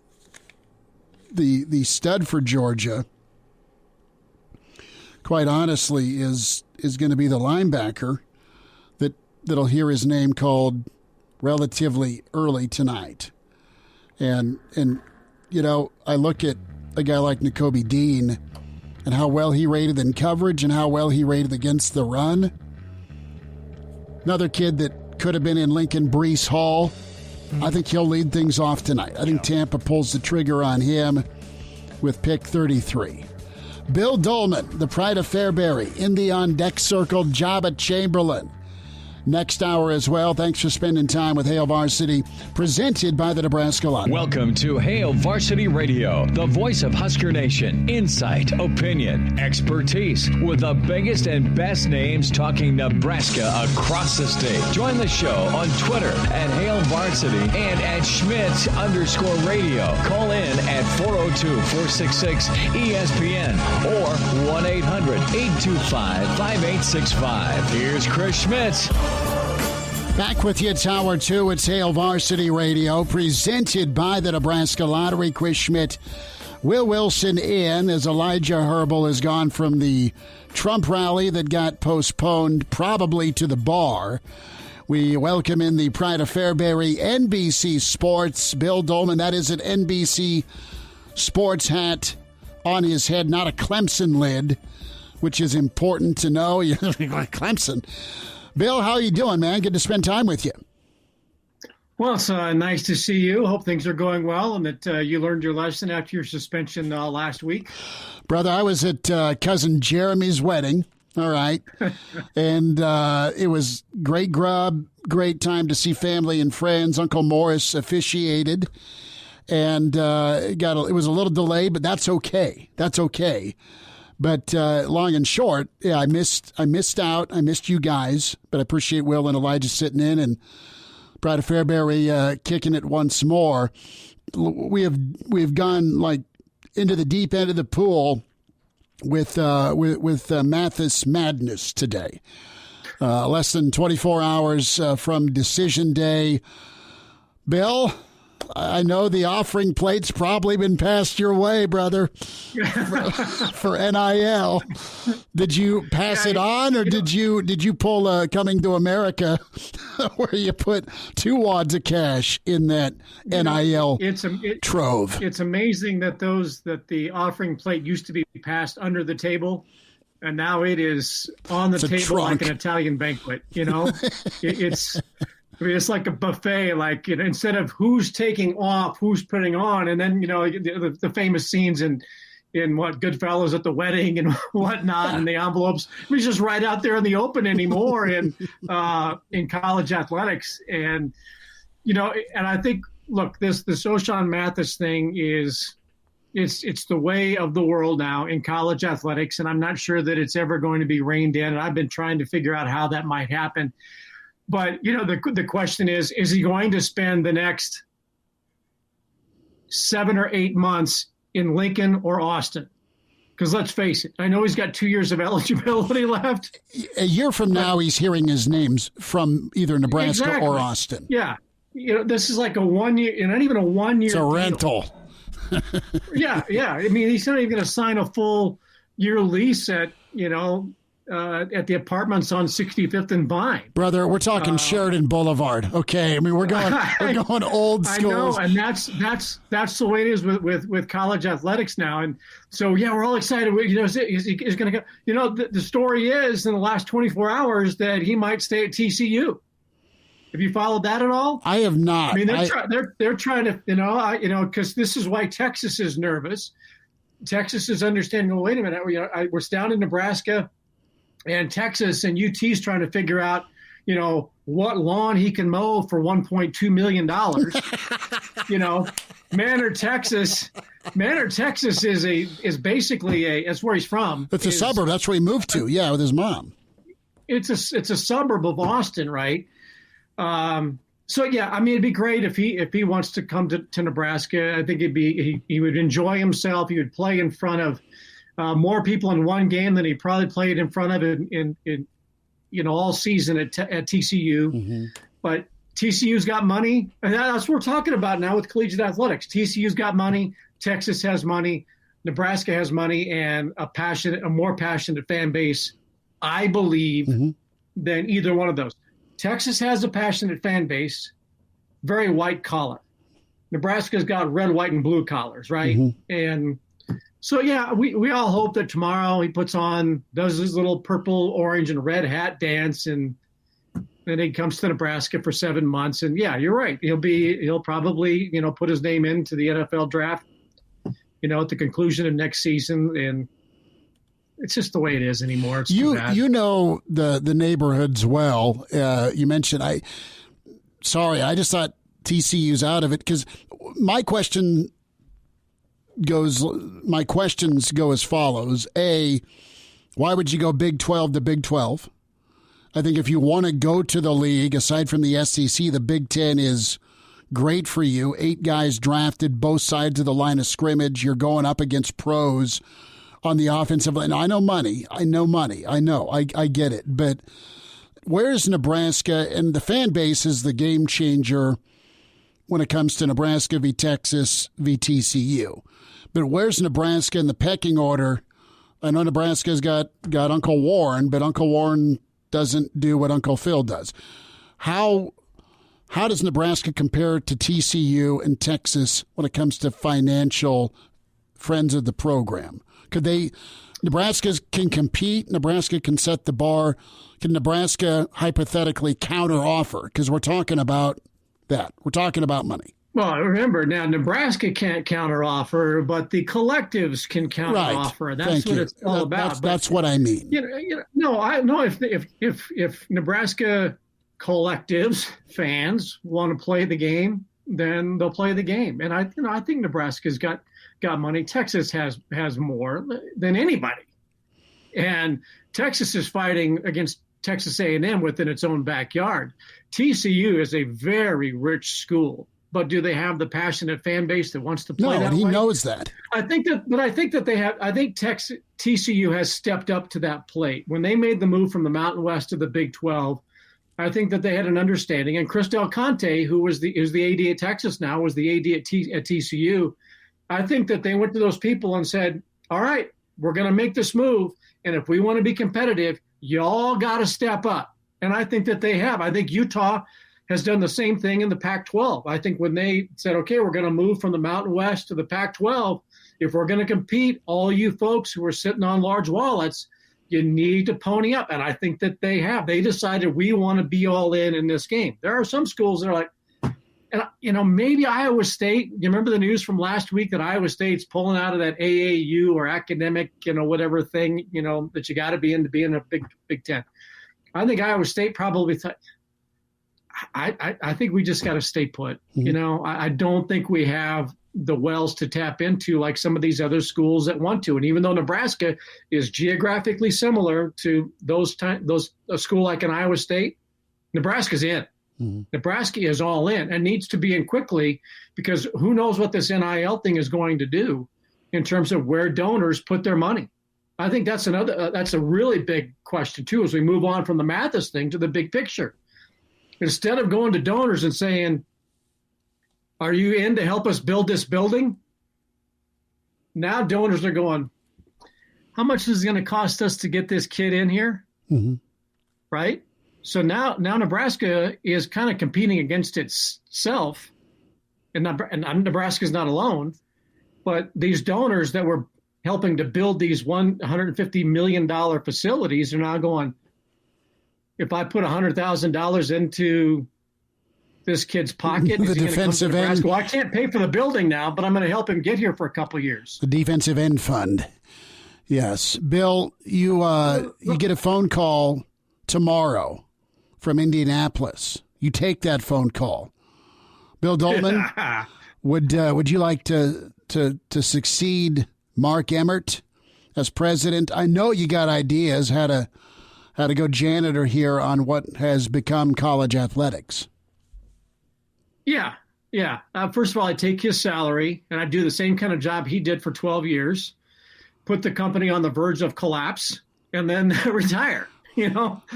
stud for Georgia, quite honestly, is going to be the linebacker that'll hear his name called relatively early tonight. And you know, I look at a guy like Nakobe Dean and how well he rated in coverage and how well he rated against the run. Another kid that could have been in Lincoln, Breece Hall. I think he'll lead things off tonight. I think Tampa pulls the trigger on him with pick 33. Bill Doleman, the pride of Fairbury, in the on-deck circle, Joba Chamberlain. Next hour as well. Thanks for spending time with Hail Varsity, presented by the Nebraska Lottery. Welcome to Hail Varsity Radio, the voice of Husker Nation. Insight, opinion, expertise, with the biggest and best names talking Nebraska across the state. Join the show on Twitter at Hail Varsity and at Schmidt_radio. Call in at 402-466-ESPN or 1-800-825-5865. Here's Chris Schmidt. Back with you, it's Hour 2. It's Hail Varsity Radio, presented by the Nebraska Lottery. Chris Schmidt, Will Wilson in, as Elijah Herbal has gone from the Trump rally that got postponed probably to the bar. We welcome in the pride of Fairbury, NBC Sports, Bill Doleman. That is an NBC Sports hat on his head, not a Clemson lid, which is important to know. You're like Clemson. Bill, how are you doing, man? Good to spend time with you. Well, it's nice to see you. Hope things are going well and that you learned your lesson after your suspension last week. Brother, I was at cousin Jeremy's wedding, all right, and it was great grub, great time to see family and friends. Uncle Morris officiated, and it was a little delayed, but that's okay. That's okay But long and short, yeah, I missed out. I missed you guys, but I appreciate Will and Elijah sitting in and Brad Fairbury kicking it once more. We have gone like into the deep end of the pool with Mathis Madness today. Less than 24 hours from decision day. Bill, I know the offering plate's probably been passed your way, brother, for NIL. Did you pass it on, or did you pull Coming to America, where you put 2 wads of cash in that NIL trove? It's amazing that the offering plate used to be passed under the table, and now it is on the table like an Italian banquet. It's like a buffet, like, instead of who's taking off, who's putting on, and then, the famous scenes in what Goodfellas at the wedding and whatnot, and the envelopes. It's just right out there in the open anymore in college athletics. And, and I think, look, this Ochaun Mathis thing it's the way of the world now in college athletics, and I'm not sure that it's ever going to be reined in. And I've been trying to figure out how that might happen. But, the question is he going to spend the next 7 or 8 months in Lincoln or Austin? Because let's face it, I know he's got 2 years of eligibility left. A year from now, he's hearing his names from either Nebraska or Austin. Yeah. This is like a 1 year, not even a 1 year. It's a rental. Yeah. I mean, he's not even going to sign a full year lease at the apartments on 65th and Vine. Brother, we're talking Sheridan Boulevard. Okay, I mean we're going old school. I know, and that's the way it is with college athletics now. And so we're all excited. He's going to go. The story is in the last 24 hours that he might stay at TCU. Have you followed that at all? I have not. I mean, they're trying to because this is why Texas is nervous. Texas is understanding. Well, wait a minute. We're down in Nebraska. And Texas and UT's trying to figure out, what lawn he can mow for $1.2 million. Manor, Texas is basically that's where he's from. It's a suburb. That's where he moved to. Yeah, with his mom. It's a suburb of Austin, right? It'd be great if he wants to come to Nebraska. I think he would enjoy himself. He would play in front of more people in one game than he probably played in front of in all season at TCU. Mm-hmm. But TCU's got money, and that's what we're talking about now with collegiate athletics. TCU's got money, Texas has money, Nebraska has money, and a more passionate fan base, I believe, than either one of those. Texas has a passionate fan base, very white collar. Nebraska's got red, white, and blue collars, right? Mm-hmm. And so, we all hope that tomorrow he does his little purple, orange, and red hat dance, and then he comes to Nebraska for 7 months. And, you're right. He'll probably, put his name into the NFL draft, at the conclusion of next season. And it's just the way it is anymore. It's too bad. The neighborhoods well. You mentioned, I just thought TCU's out of it because my questions go as follows. A, why would you go Big 12 to Big 12? I think if you want to go to the league, aside from the SEC, the Big 10 is great for you. 8 guys drafted, both sides of the line of scrimmage. You're going up against pros on the offensive line. I know money. I get it. But where's Nebraska? And the fan base is the game changer when it comes to Nebraska v. Texas v. TCU. But where's Nebraska in the pecking order? I know Nebraska's got Uncle Warren, but Uncle Warren doesn't do what Uncle Phil does. How does Nebraska compare to TCU and Texas when it comes to financial friends of the program? Nebraska can compete. Nebraska can set the bar. Can Nebraska hypothetically counteroffer? Because we're talking about that. We're talking about money. Well, remember, now Nebraska can't counteroffer, but the collectives can counteroffer. Right. That's what it's all about. That's what I mean. If Nebraska collectives, fans want to play the game, then they'll play the game. And I think Nebraska's got money. Texas has more than anybody. And Texas is fighting against Texas A&M within its own backyard. TCU is a very rich school, but do they have the passionate fan base that wants to play that way? No, he knows that. I think that they have. I think TCU has stepped up to that plate. When they made the move from the Mountain West to the Big 12, I think that they had an understanding. And Chris Del Conte, who is the AD at Texas now, was the AD at TCU. I think that they went to those people and said, all right, we're going to make this move. And if we want to be competitive, y'all got to step up. And I think that they have. I think Utah has done the same thing in the Pac-12. I think when they said, okay, we're going to move from the Mountain West to the Pac-12, if we're going to compete, all you folks who are sitting on large wallets, you need to pony up. And I think that they have. They decided we want to be all in this game. There are some schools that are like, and maybe Iowa State, you remember the news from last week that Iowa State's pulling out of that AAU or academic, whatever thing, that you got to be in a Big Ten. I think Iowa State probably I think we just got to stay put. Mm-hmm. I don't think we have the wells to tap into like some of these other schools that want to. And even though Nebraska is geographically similar to a school like an Iowa State, Nebraska's in. Mm-hmm. Nebraska is all in and needs to be in quickly, because who knows what this NIL thing is going to do in terms of where donors put their money. I think that's a really big question too, as we move on from the Mathis thing to the big picture. Instead of going to donors and saying, are you in to help us build this building? Now donors are going, how much is it going to cost us to get this kid in here? Mm-hmm. Right? So now Nebraska is kind of competing against itself, and Nebraska is not alone, but these donors that were helping to build these $150 million facilities are now going, if I put $100,000 into this kid's pocket, the defensive end. Well, I can't pay for the building now, but I'm going to help him get here for a couple of years. The defensive end fund. Yes. Bill, you get a phone call tomorrow from Indianapolis. You take that phone call. Bill Doleman, would you like to succeed Mark Emmert as president? I know you got ideas how to go janitor here on what has become college athletics. Yeah. First of all, I take his salary and I do the same kind of job he did for 12 years, put the company on the verge of collapse, and then retire.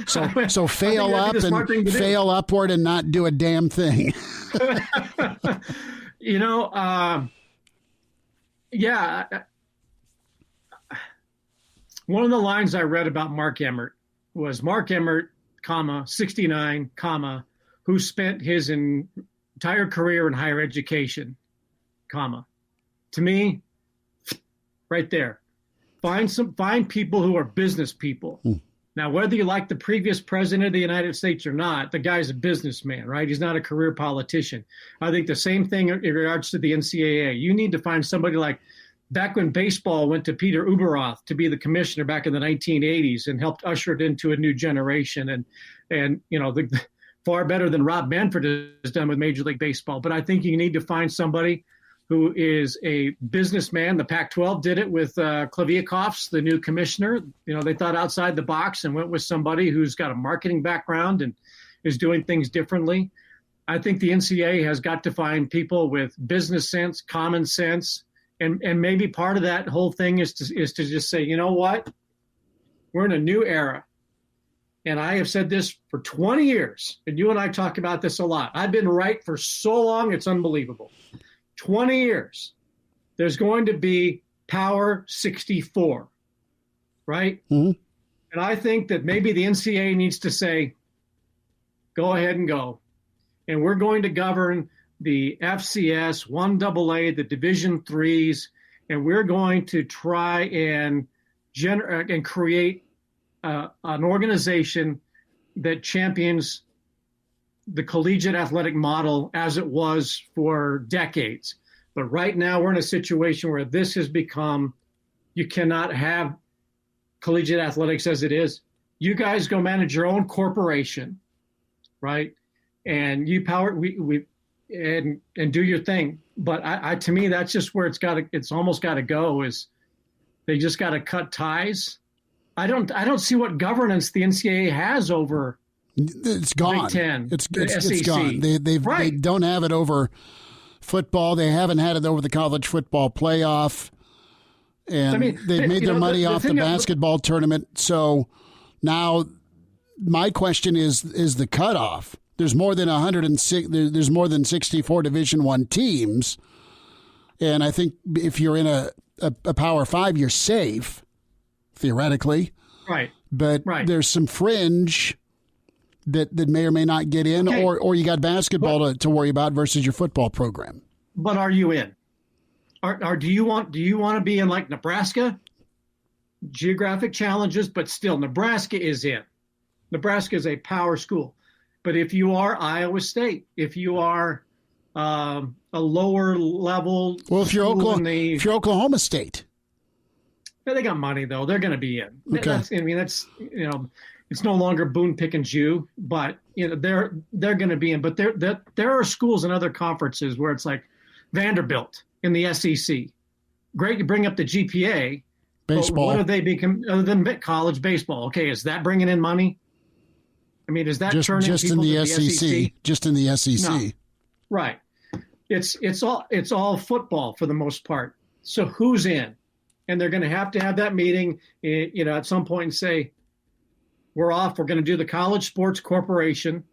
So fail upward and not do a damn thing. Yeah. One of the lines I read about Mark Emmert was Mark Emmert, 69, who spent his entire career in higher education, To me, right there. Find people who are business people. Now, whether you like the previous president of the United States or not, the guy's a businessman, right? He's not a career politician. I think the same thing in regards to the NCAA. You need to find somebody like back when baseball went to Peter Ueberroth to be the commissioner back in the 1980s and helped usher it into a new generation. And far better than Rob Manfred has done with Major League Baseball. But I think you need to find somebody who is a businessman. The Pac-12 did it with Kliavkoff's, the new commissioner. They thought outside the box and went with somebody who's got a marketing background and is doing things differently. I think the NCAA has got to find people with business sense, common sense, and maybe part of that whole thing is to just say, you know what? We're in a new era. And I have said this for 20 years, and you and I talk about this a lot. I've been right for so long, it's unbelievable. 20 years, there's going to be Power 64, right? Mm-hmm. And I think that maybe the NCAA needs to say, go ahead and go. And we're going to govern the FCS, 1AA, the Division IIIs, and we're going to try and create an organization that champions the collegiate athletic model as it was for decades. But right now we're in a situation where this has become, you cannot have collegiate athletics as it is. You guys go manage your own corporation, right? And you and do your thing. But to me, that's just where it's almost got to go, is they just got to cut ties. I don't see what governance the NCAA has over. It's gone. Big Ten, it's SEC. gone. They don't have it over football. They haven't had it over the college football playoff. And they've made their money off the basketball tournament. So now my question is the cutoff. There's more than 106. There's more than 64 Division I teams. And I think if you're in a Power 5, you're safe, theoretically. Right. But there's some fringe that may or may not get in, or you got basketball to worry about versus your football program. But are you in? Do you want to be in like Nebraska? Geographic challenges, but still Nebraska is in. Nebraska is a power school. But if you are Iowa State, if you are a lower level, well, if you're Oklahoma State, they got money though. They're going to be in. Okay. That's it's no longer Boone Pickens Jew, but they're going to be in. But there are schools in other conferences where it's like Vanderbilt in the SEC. Great, you bring up the GPA. Baseball. What do they become other than college baseball? Okay, is that bringing in money? I mean, is that turning just people in the to the SEC? Just in the SEC. No. Right. It's all football for the most part. So who's in? And they're going to have that meeting, at some point and say, we're off. We're going to do the College Sports Corporation,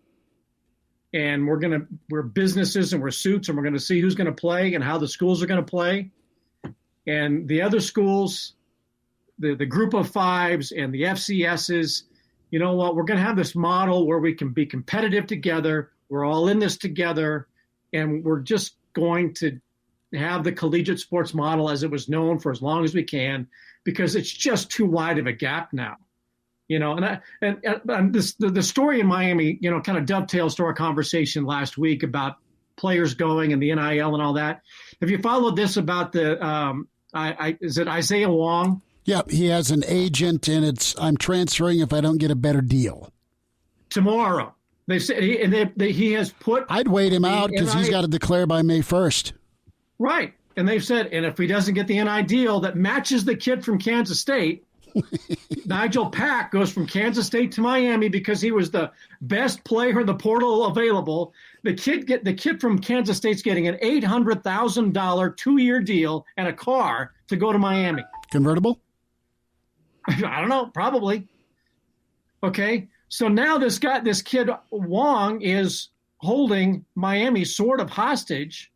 and we're businesses and we're suits, and we're going to see who's going to play and how the schools are going to play. And the other schools, the group of fives and the FCSs, you know what? We're going to have this model where we can be competitive together. We're all in this together, and we're just going to have the collegiate sports model as it was known for as long as we can, because it's just too wide of a gap now. And the story in Miami, kind of dovetails to our conversation last week about players going and the NIL and all that. Have you followed this about is it Isaiah Wong? Yeah, he has an agent, and I'm transferring if I don't get a better deal. Tomorrow. They said he has put. I'd wait him out because he's got to declare by May 1st. Right. And they've said, and if he doesn't get the NIL deal that matches the kid from Kansas State, Nigel Pack goes from Kansas State to Miami because he was the best player in the portal available. The kid from Kansas State's getting an $800,000 2-year deal and a car to go to Miami. Convertible? I don't know, probably. Okay. So now this kid Wong is holding Miami sort of hostage,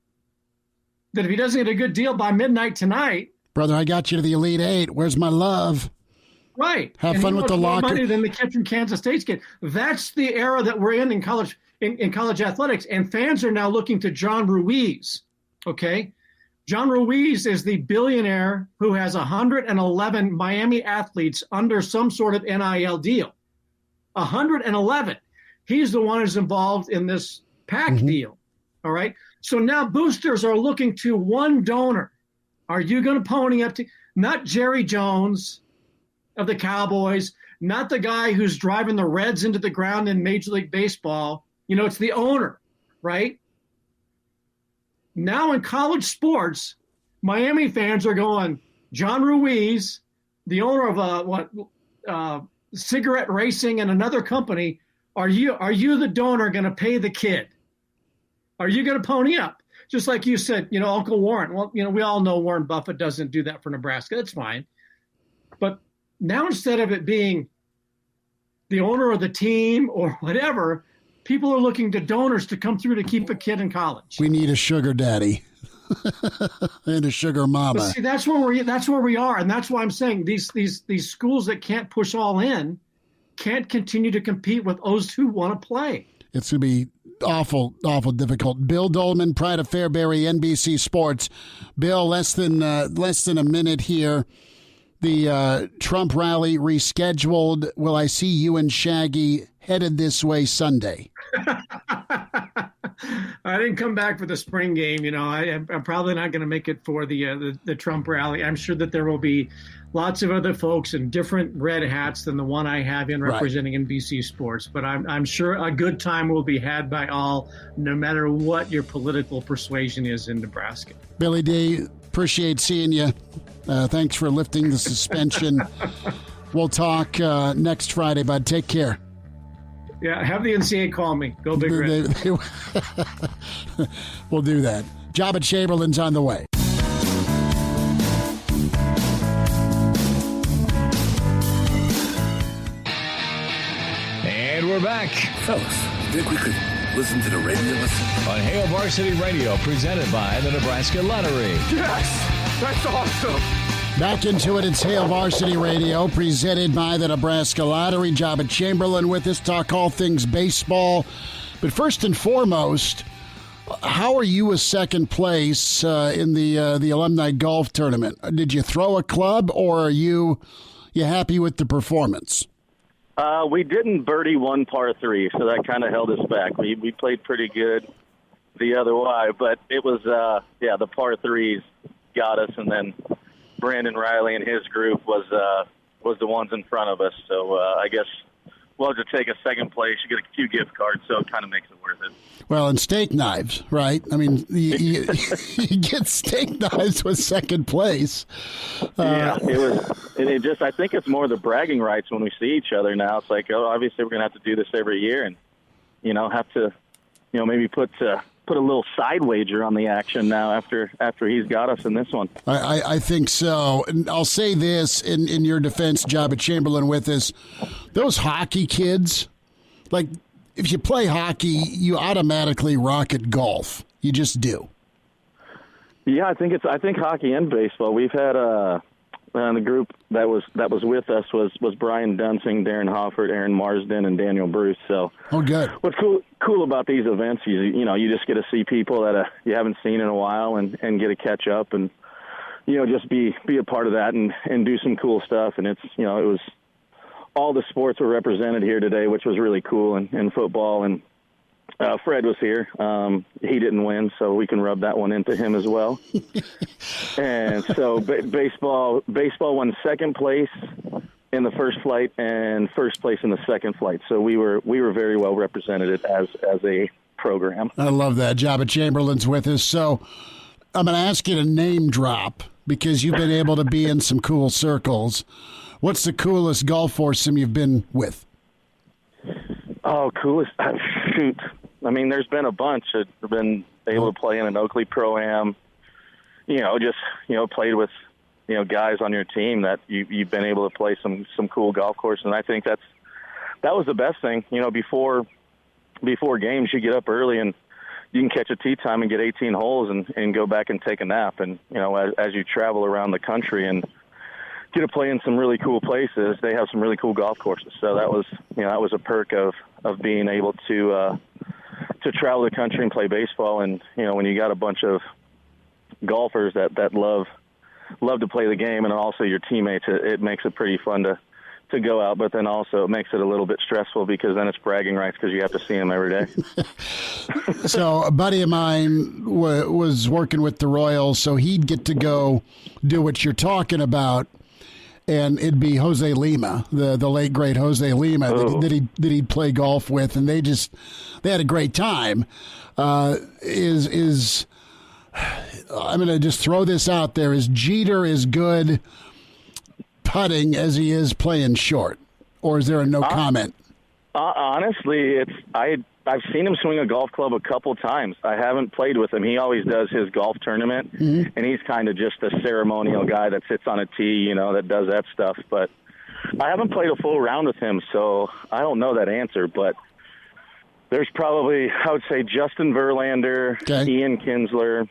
that if he doesn't get a good deal by midnight tonight. Brother, I got you to the Elite Eight. Where's my love? Right. Have fun with the locker. More money than the kid from Kansas State's kid. That's the era that we're in college, in college athletics. And fans are now looking to John Ruiz. Okay. John Ruiz is the billionaire who has 111 Miami athletes under some sort of NIL deal. 111. He's the one who's involved in this PAC deal. All right. So now boosters are looking to one donor. Are you going to pony up to not Jerry Jones of the Cowboys, not the guy who's driving the Reds into the ground in Major League Baseball? It's the owner, right? Now in college sports, Miami fans are going, John Ruiz, the owner of Cigarette Racing and another company, are you the donor going to pay the kid? Are you going to pony up? Just like you said, Uncle Warren. Well, we all know Warren Buffett doesn't do that for Nebraska. That's fine. But now instead of it being the owner of the team or whatever, people are looking to donors to come through to keep a kid in college. We need a sugar daddy and a sugar mama. But see, that's where we are, and that's why I'm saying these schools that can't push all in can't continue to compete with those who want to play. It's going to be awful difficult. Bill Doleman, Pride of Fairbury, NBC Sports. Bill, less than a minute here. The Trump rally rescheduled. Will I see you and Shaggy headed this way Sunday? I didn't come back for the spring game. I'm probably not going to make it for the Trump rally. I'm sure that there will be lots of other folks in different red hats than the one I have in representing NBC Sports. But I'm sure a good time will be had by all, no matter what your political persuasion is in Nebraska. Billy D, appreciate seeing you. Thanks for lifting the suspension We'll talk next Friday, bud. Take care. Yeah, have the NCAA call me. Go Big Red. We'll do that. Joba Chamberlain's on the way. And we're back. Fellas, think we could listen to the radio lesson? On Hail Varsity Radio, presented by the Nebraska Lottery. Yes! That's awesome! Back into it. It's Hail Varsity Radio, presented by the Nebraska Lottery. Joba Chamberlain with us, talk all things baseball. But first and foremost, how are you with second place in the alumni golf tournament? Did you throw a club, or are you happy with the performance? We didn't birdie one par 3, so that kind of held us back. We played pretty good the other way, but it was the par 3s got us, and then Brandon Riley and his group was the ones in front of us. So I guess we'll have to take a second place. You get a few gift cards, so it kind of makes it worth it. Well, and steak knives, right? I mean, you get steak knives with second place. Yeah, it was. It just, I think it's more the bragging rights when we see each other now. It's like, oh, obviously we're going to have to do this every year, and have to, maybe put a little side wager on the action now after he's got us in this one. I think so. And I'll say this in your defense, Joba Chamberlain with us, those hockey kids, like, if you play hockey, you automatically rocket golf. You just do. Yeah, I think hockey and baseball. We've had the group that was with us was Brian Dunsing, Darren Hoffert, Aaron Marsden, and Daniel Bruce. So, good. What's cool about these events, you just get to see people that you haven't seen in a while, and get to catch up, and just be a part of that and do some cool stuff. And it's it was all the sports were represented here today, which was really cool. And football, and Fred was here. He didn't win, so we can rub that one into him as well. And so baseball won second place in the first flight and first place in the second flight. So we were very well represented as a program. I love that. Joba Chamberlain's with us. So I'm going to ask you to name drop, because you've been able to be in some cool circles. What's the coolest golf foursome you've been with? Oh, coolest. Shoot. I mean, there's been a bunch. I've been able to play in an Oakley Pro-Am, played with, guys on your team that you've been able to play some cool golf courses. And I think that was the best thing. Before games, you get up early and you can catch a tee time and get 18 holes and go back and take a nap. And, as you travel around the country and get to play in some really cool places, they have some really cool golf courses. So that was a perk of being able to travel the country and play baseball. And, when you got a bunch of golfers that love to play the game, and also your teammates, it makes it pretty fun to go out, but then also it makes it a little bit stressful, because then it's bragging rights because you have to see them every day. So a buddy of mine was working with the Royals, so he'd get to go do what you're talking about, and it'd be Jose Lima, the late great Jose Lima, that he'd play golf with, and they had a great time. I'm going to just throw this out there: is Jeter as good putting as he is playing short, or is there a no comment? Honestly, I've seen him swing a golf club a couple times. I haven't played with him. He always does his golf tournament, and he's kind of just a ceremonial guy that sits on a tee, that does that stuff. But I haven't played a full round with him, so I don't know that answer. But there's probably, I would say, Justin Verlander, Ian Kinsler,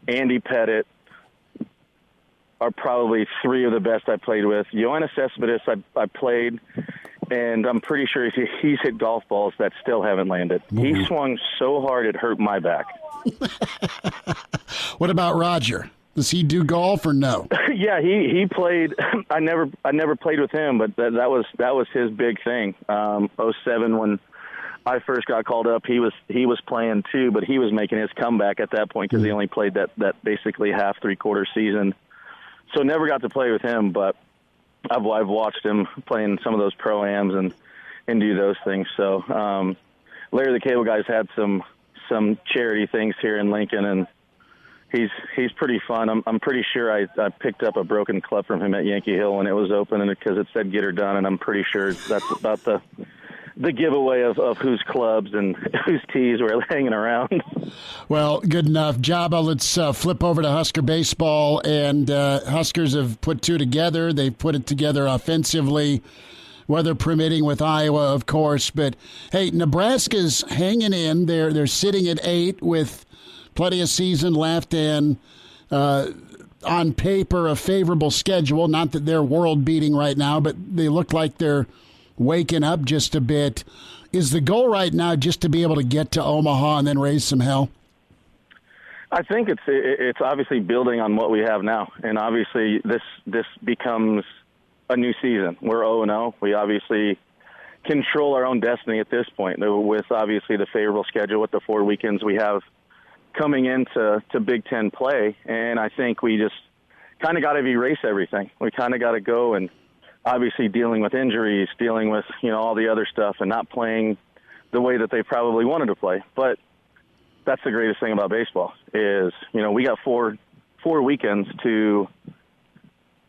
Andy Pettit are probably three of the best I played with. Yoenis Cespedes, I played, and I'm pretty sure he's hit golf balls that still haven't landed. He swung so hard it hurt my back. What about Roger? Does he do golf or no? Yeah, he played. I never played with him, but that was his big thing. 2007 when I first got called up, he was playing too, but he was making his comeback at that point because he only played that basically half, three-quarter season. So never got to play with him, but I've watched him playing some of those pro-ams and do those things. So Larry the Cable Guy's had some charity things here in Lincoln, and he's pretty fun. I'm pretty sure I picked up a broken club from him at Yankee Hill when it was open, and because it said "Get Her Done," and I'm pretty sure that's about the giveaway of whose clubs and whose tees were hanging around. Well, good enough. Joba, let's flip over to Husker Baseball, and Huskers have put two together. They've put it together offensively, weather permitting with Iowa, of course. But, hey, Nebraska's hanging in. They're sitting at 8 with plenty of season left and, on paper, a favorable schedule. Not that they're world-beating right now, but they look like they're waking up just a bit. Is the goal right now just to be able to get to Omaha and then raise some hell? I think it's obviously building on what we have now, and obviously this becomes a new season. We're 0-0. We obviously control our own destiny at this point with obviously the favorable schedule with the 4 weekends we have coming into Big Ten play, and I think we just kind of got to erase everything. We kind of got to go and obviously dealing with injuries, dealing with all the other stuff, and not playing the way that they probably wanted to play. But that's the greatest thing about baseball is we got four weekends to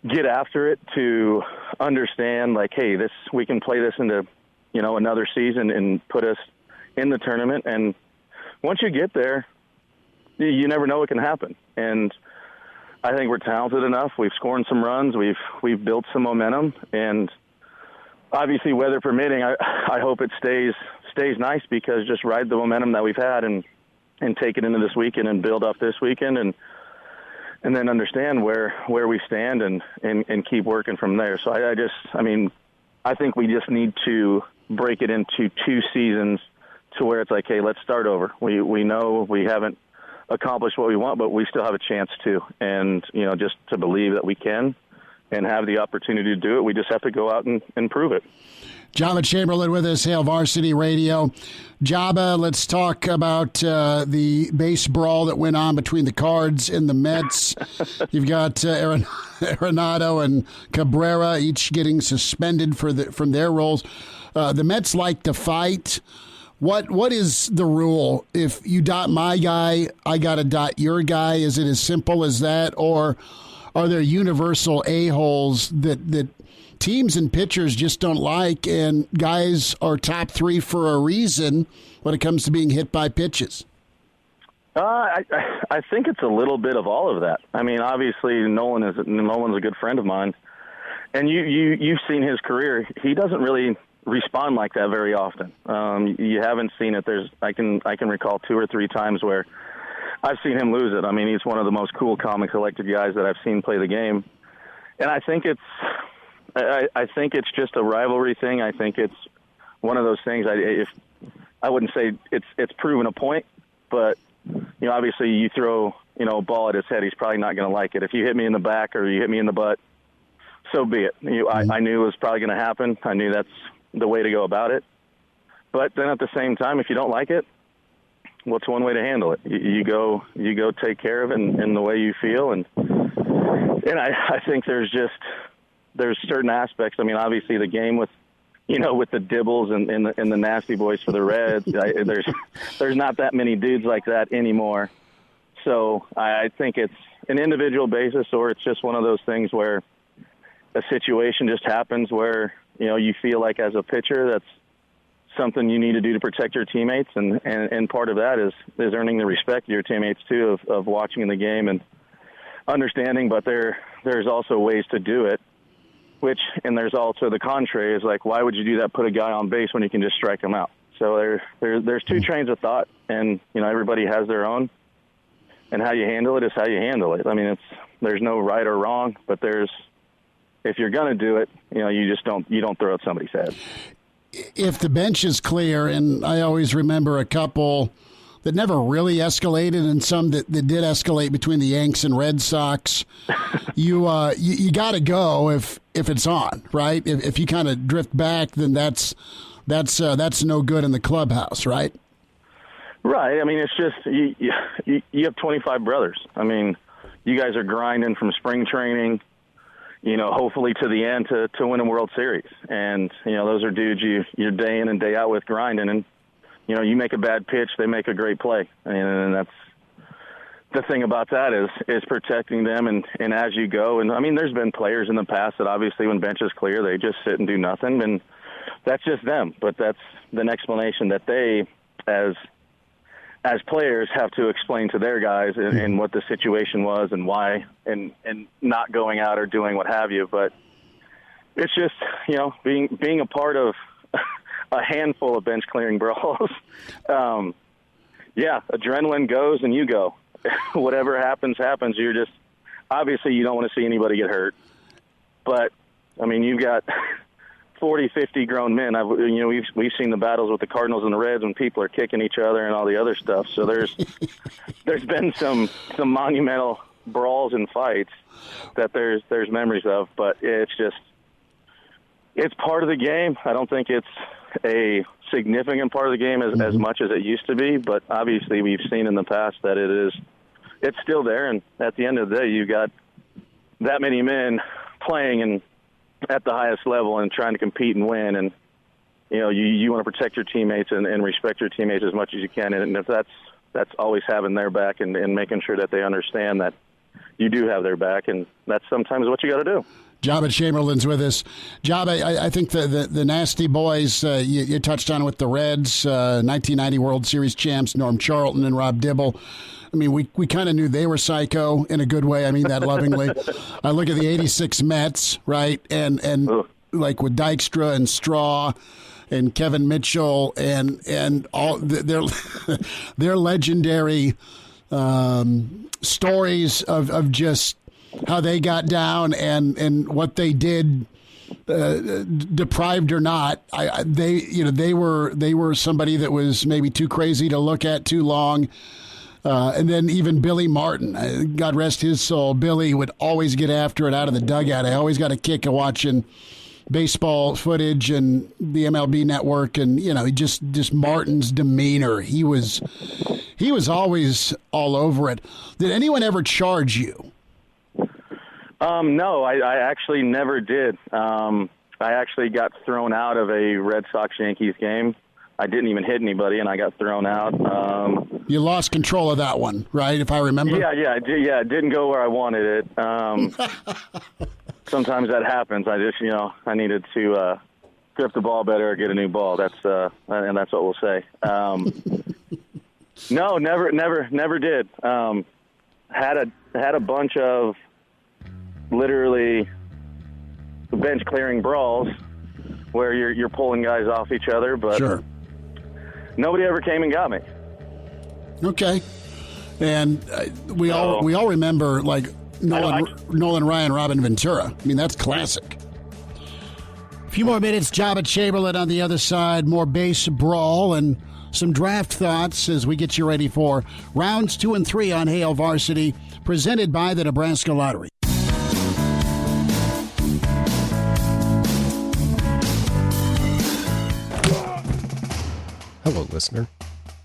get after it, to understand like, hey, we can play this into another season and put us in the tournament. And once you get there, you never know what can happen. And I think we're talented enough. We've scored some runs. We've built some momentum, and obviously, weather permitting, I hope it stays nice, because just ride the momentum that we've had and take it into this weekend and build off this weekend and then understand where we stand and keep working from there. So I think we just need to break it into 2 seasons to where it's like, hey, let's start over. We know we haven't accomplish what we want, but we still have a chance to, and just to believe that we can and have the opportunity to do it. We just have to go out and prove it. Joba Chamberlain with us, Hail Varsity Radio. Joba, let's talk about the base brawl that went on between the Cards and the Mets. You've got Arenado and Cabrera each getting suspended from their roles. The Mets like to fight. What is the rule? If you dot my guy, I got to dot your guy. Is it as simple as that? Or are there universal a-holes that teams and pitchers just don't like, and guys are top 3 for a reason when it comes to being hit by pitches? I think it's a little bit of all of that. I mean, obviously, Nolan's a good friend of mine, and you've seen his career. He doesn't really respond like that very often. You haven't seen it. I can recall 2 or 3 times where I've seen him lose it. I mean, he's one of the most cool, calm, and collected guys that I've seen play the game, and I think it's just a rivalry thing. I think it's one of those things. I wouldn't say it's proven a point, but obviously you throw a ball at his head, he's probably not going to like it. If you hit me in the back or you hit me in the butt, so be it. I knew it was probably going to happen. I knew that's the way to go about it. But then at the same time, if you don't like it, what's one way to handle it? You go take care of it in the way you feel. And I think there's certain aspects. I mean, obviously the game with the Dibbles and the Nasty Boys for the Reds, there's not that many dudes like that anymore. So I think it's an individual basis, or it's just one of those things where a situation just happens where you feel like as a pitcher that's something you need to do to protect your teammates, and part of that is earning the respect of your teammates too, of watching the game and understanding. But there's also ways to do it, and there's also the contrary, is like, why would you do that, put a guy on base when you can just strike him out? So there's 2 trains of thought, and everybody has their own, and how you handle it is how you handle it. I mean, there's no right or wrong, but if you're going to do it, you don't throw at somebody's head. If the bench is clear, and I always remember a couple that never really escalated and some that did escalate between the Yanks and Red Sox, you got to go if it's on, right? If you kind of drift back, then that's no good in the clubhouse, right? Right. I mean, it's just you have 25 brothers. I mean, you guys are grinding from spring training, hopefully to the end to win a World Series. And, those are dudes you're day in and day out with grinding. And, you make a bad pitch, they make a great play. And the thing about that is protecting them and as you go. And I mean, there's been players in the past that obviously when bench is clear, they just sit and do nothing, and that's just them. But that's an explanation that they, as players, have to explain to their guys and what the situation was and why, and not going out or doing what have you. But it's just, being a part of a handful of bench clearing brawls. Adrenaline goes and you go. Whatever happens. You're just, obviously you don't want to see anybody get hurt. But, I mean, you've got 40, 50 grown men. We've seen the battles with the Cardinals and the Reds when people are kicking each other and all the other stuff. So there's been some monumental brawls and fights that there's memories of. But it's part of the game. I don't think it's a significant part of the game as much as it used to be, but obviously we've seen in the past that it's still there, and at the end of the day, you got that many men playing and at the highest level and trying to compete and win, and you want to protect your teammates and respect your teammates as much as you can, and if that's always having their back and making sure that they understand that you do have their back, and that's sometimes what you got to do. Joba Chamberlain's with us. Joba, I think the Nasty Boys, you touched on with the Reds, 1990 World Series champs, Norm Charlton and Rob Dibble. I mean, we kind of knew they were psycho in a good way. I mean that lovingly. I look at the 86 Mets, right, and like with Dykstra and Straw and Kevin Mitchell and all their legendary stories of just how they got down and what they did, deprived or not. They were somebody that was maybe too crazy to look at too long. And then even Billy Martin, God rest his soul, Billy would always get after it out of the dugout. I always got a kick of watching baseball footage and the MLB Network, and just Martin's demeanor. He was always all over it. Did anyone ever charge you? No, I actually never did. I actually got thrown out of a Red Sox-Yankees game. I didn't even hit anybody, and I got thrown out. You lost control of that one, right, if I remember? Yeah, it didn't go where I wanted it. Sometimes that happens. I just, I needed to grip the ball better or get a new ball. That's what we'll say. No, never did. Had a bunch of literally bench clearing brawls where you're pulling guys off each other, but sure. Nobody ever came and got me. Okay, and we all remember like Nolan Ryan, Robin Ventura. I mean, that's classic. A few more minutes. Joba Chamberlain on the other side. More base brawl and some draft thoughts as we get you ready for rounds 2 and 3 on Hail Varsity, presented by the Nebraska Lottery. Hello, listener.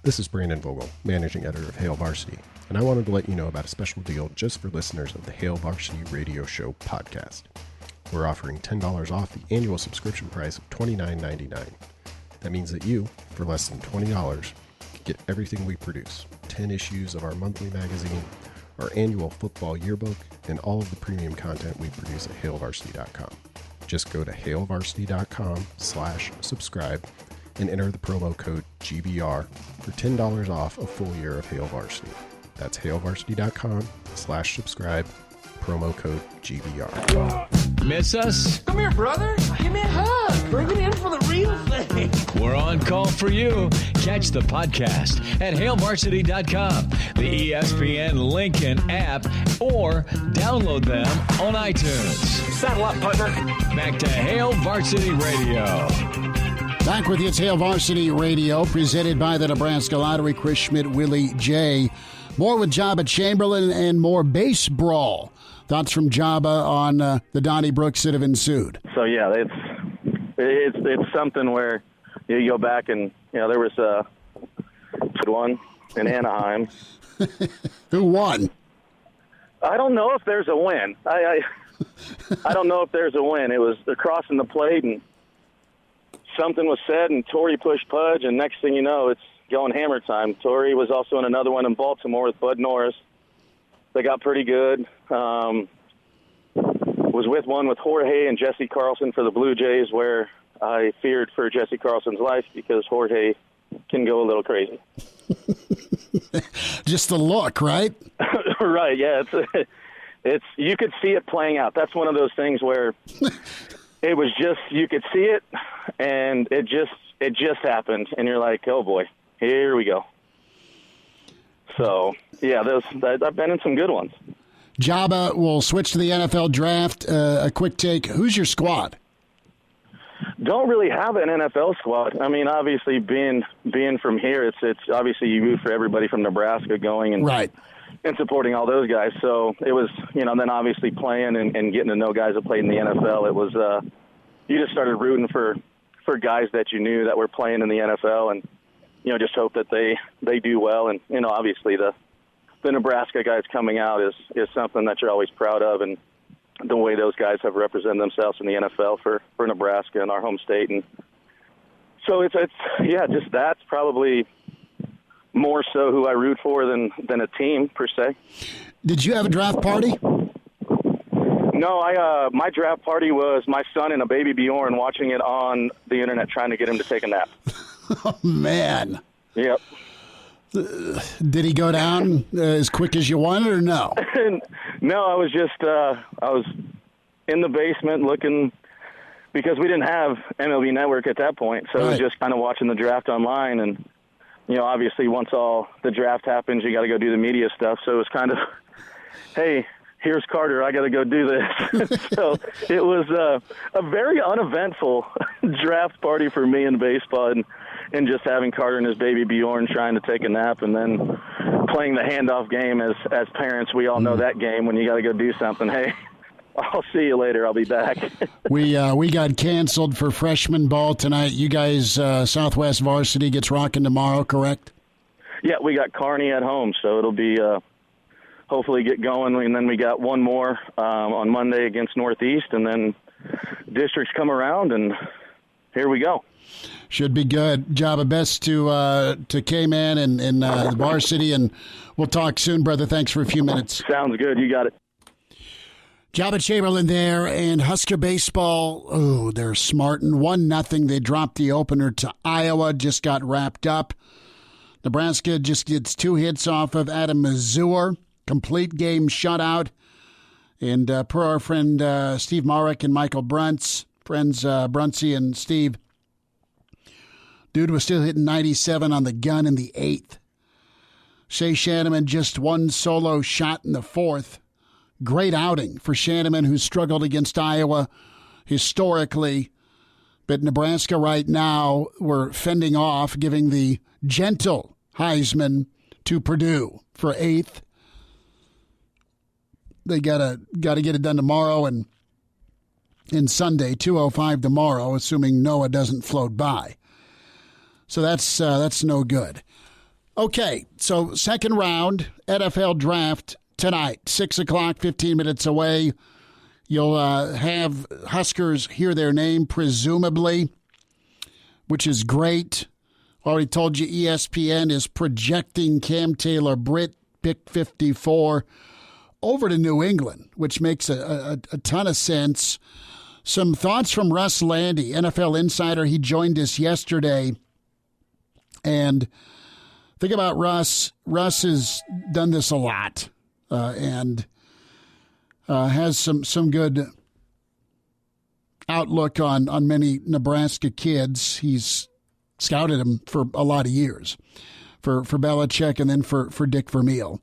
This is Brandon Vogel, managing editor of Hail Varsity, and I wanted to let you know about a special deal just for listeners of the Hail Varsity Radio Show podcast. We're offering $10 off the annual subscription price of $29.99. That means that you, for less than $20, can get everything we produce, 10 issues of our monthly magazine, our annual football yearbook, and all of the premium content we produce at hailvarsity.com. Just go to hailvarsity.com/subscribe and enter the promo code GBR for $10 off a full year of Hail Varsity. That's hailvarsity.com/subscribe, promo code GBR. Miss us? Come here, brother. Give me a hug. Bring it in for the real thing. We're on call for you. Catch the podcast at hailvarsity.com, the ESPN Lincoln app, or download them on iTunes. Saddle up, partner. Back to Hail Varsity Radio. Back with you, it's Hail Varsity Radio, presented by the Nebraska Lottery. Chris Schmidt, Willie J. More with Joba Chamberlain and more base brawl. Thoughts from Joba on the Donniebrooks that have ensued. So yeah, it's something where you go back and there was a good one in Anaheim. Who won? I don't know if there's a win. I don't know if there's a win. It was they're crossing the plate and something was said, and Torrey pushed Pudge, and next thing you know, it's going hammer time. Torrey was also in another one in Baltimore with Bud Norris. They got pretty good. Was with one with Jorge and Jesse Carlson for the Blue Jays, where I feared for Jesse Carlson's life because Jorge can go a little crazy. Just the look, right? Right, yeah. It's you could see it playing out. That's one of those things where it was just, you could see it, and it just happened, and you're like, oh boy, here we go. So, yeah, I've been in some good ones. Joba, we'll switch to the NFL draft. A quick take. Who's your squad? Don't really have an NFL squad. I mean, obviously, being from here, it's obviously you root for everybody from Nebraska going and right. And supporting all those guys. So it was, then obviously playing and getting to know guys that played in the NFL. It was you just started rooting for guys that you knew that were playing in the NFL, and just hope that they do well. And obviously the Nebraska guys coming out is something that you're always proud of, and the way those guys have represented themselves in the NFL for Nebraska and our home state. And so it's just that's probably more so who I root for than a team per se. Did you have a draft party? No, my draft party was my son and a baby Bjorn watching it on the internet, trying to get him to take a nap. Oh, man. Yep. Did he go down as quick as you wanted, or no? No, I was just I was in the basement looking, because we didn't have MLB Network at that point, so I was just kind of watching the draft online. And obviously once all the draft happens, you got to go do the media stuff. So it was kind of, hey, here's Carter, I got to go do this. So it was a very uneventful draft party for me in baseball, and just having Carter and his baby Bjorn trying to take a nap, and then playing the handoff game. As parents, we all know that game when you got to go do something. Hey, I'll see you later. I'll be back. We got canceled for freshman ball tonight. You guys, Southwest Varsity gets rocking tomorrow, correct? Yeah, we got Kearney at home, so it'll be hopefully get going. And then we got one more on Monday against Northeast, and then districts come around, and here we go. Should be good. Joba, best to K-Man and the Varsity, and we'll talk soon, brother. Thanks for a few minutes. Sounds good. You got it. Joba Chamberlain there, and Husker Baseball, oh, they're smarting. 1-0. They dropped the opener to Iowa, just got wrapped up. Nebraska just gets 2 hits off of Adam Mazur. Complete game shutout. And per our friend Steve Marek and Michael Bruntz, friends Bruntsy and Steve, dude was still hitting 97 on the gun in the 8th. Shea Shanneman just 1 solo shot in the 4th. Great outing for Shanneman, who struggled against Iowa historically. But Nebraska right now, we're fending off, giving the gentle Heisman to Purdue for 8th. They gotta get it done tomorrow and Sunday, 2:05 tomorrow, assuming Noah doesn't float by. So that's no good. Okay, so second round NFL draft tonight, 6 o'clock, 15 minutes away. You'll have Huskers hear their name, presumably, which is great. Already told you ESPN is projecting Cam Taylor Britt, pick 54, over to New England, which makes a ton of sense. Some thoughts from Russ Landy, NFL insider. He joined us yesterday. And think about Russ. Russ has done this a lot and has some good outlook on many Nebraska kids. He's scouted them for a lot of years, for Belichick and then for Dick Vermeil.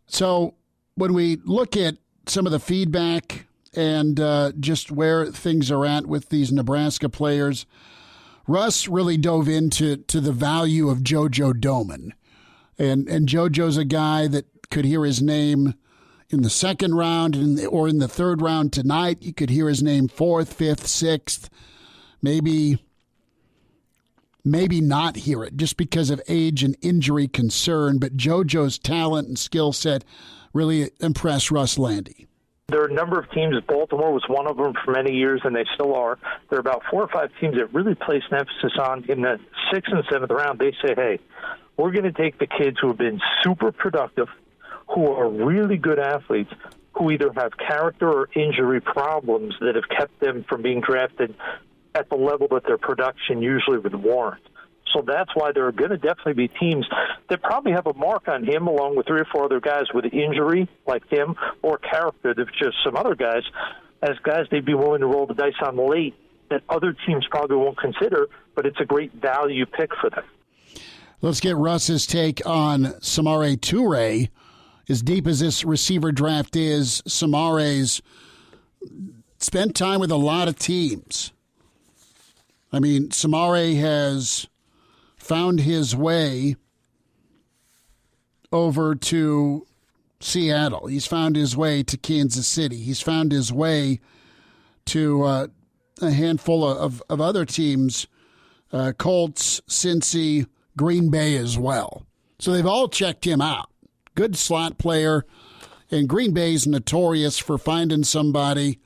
So when we look at some of the feedback and just where things are at with these Nebraska players, Russ really dove into the value of JoJo Doleman. And JoJo's a guy that could hear his name in the second round or in the third round tonight. You could hear his name 4th, 5th, 6th, maybe not hear it just because of age and injury concern. But JoJo's talent and skill set really impressed Russ Landy. There are a number of teams. Baltimore was one of them for many years, and they still are. There are about 4 or 5 teams that really place an emphasis on in the 6th and 7th round. They say, hey, we're going to take the kids who have been super productive, who are really good athletes who either have character or injury problems that have kept them from being drafted at the level that their production usually would warrant. So that's why there are going to definitely be teams that probably have a mark on him along with 3 or 4 other guys with injury like him or character that just some other guys, as guys they'd be willing to roll the dice on late that other teams probably won't consider, but it's a great value pick for them. Let's get Russ's take on Samori Toure. As deep as this receiver draft is, Samare's spent time with a lot of teams. I mean, Samori has found his way over to Seattle. He's found his way to Kansas City. He's found his way to a handful of other teams, Colts, Cincy, Green Bay as well. So they've all checked him out. Good slot player, and Green Bay's notorious for finding somebody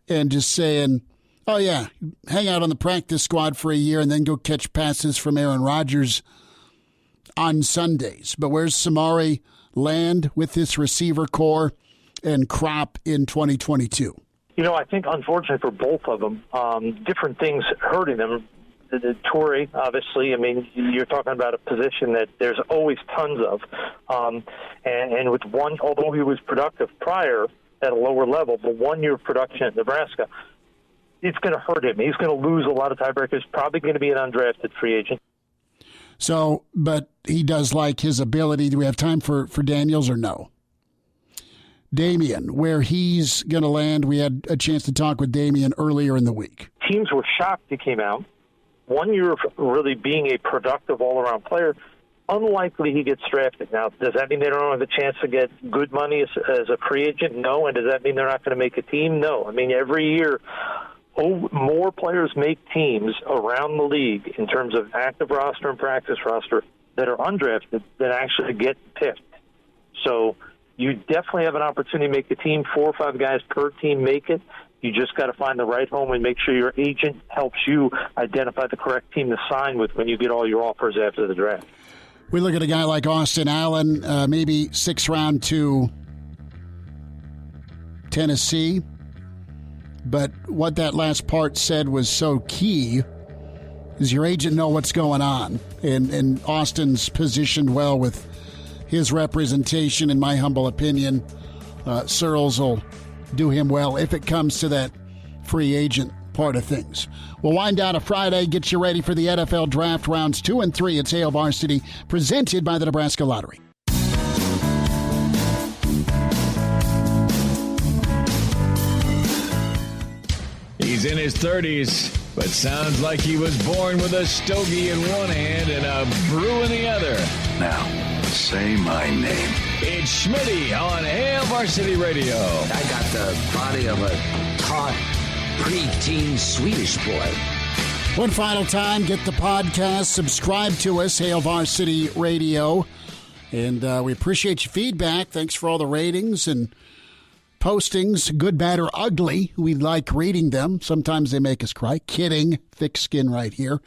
and just saying, oh, yeah, hang out on the practice squad for a year and then go catch passes from Aaron Rodgers on Sundays. But where's Samori land with this receiver core and crop in 2022? You know, I think, unfortunately for both of them, different things hurting them. The Toure, obviously, I mean, you're talking about a position that there's always tons of. And with one, although he was productive prior at a lower level, the 1 year of production at Nebraska, it's going to hurt him. He's going to lose a lot of tiebreakers, probably going to be an undrafted free agent. So, but he does like his ability. Do we have time for Daniels or no? Damian, where he's going to land, we had a chance to talk with Damian earlier in the week. Teams were shocked he came out. 1 year of really being a productive all-around player, unlikely he gets drafted. Now, does that mean they don't have a chance to get good money as a free agent? No. And does that mean they're not going to make a team? No. I mean, every year, more players make teams around the league in terms of active roster and practice roster that are undrafted that actually get picked. So you definitely have an opportunity to make a team. 4 or 5 guys per team make it. You just got to find the right home and make sure your agent helps you identify the correct team to sign with when you get all your offers after the draft. We look at a guy like Austin Allen, maybe 6th round to Tennessee. But what that last part said was so key is your agent know what's going on. And Austin's positioned well with his representation, in my humble opinion. Searles will do him well if it comes to that free agent part of things. We'll wind down a Friday, get you ready for the NFL Draft Rounds 2 and 3 at Hail Varsity, presented by the Nebraska Lottery. He's in his 30s, but sounds like he was born with a stogie in one hand and a brew in the other. Now, say my name. It's Schmitty on Hail Varsity Radio. I got the body of a taut, preteen Swedish boy. One final time, get the podcast, subscribe to us, Hail Varsity Radio. And we appreciate your feedback. Thanks for all the ratings and postings, good, bad, or ugly. We like reading them. Sometimes they make us cry. Kidding. Thick skin right here.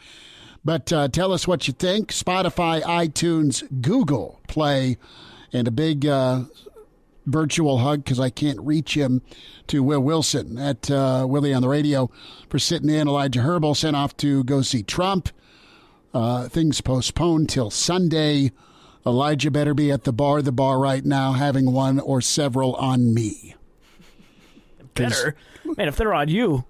But tell us what you think. Spotify, iTunes, Google Play, and a big virtual hug because I can't reach him to Will Wilson at Willie on the Radio for sitting in. Elijah Herbal sent off to go see Trump. Things postponed till Sunday. Elijah better be at the bar right now, having one or several on me. Better? Man, if they're on you,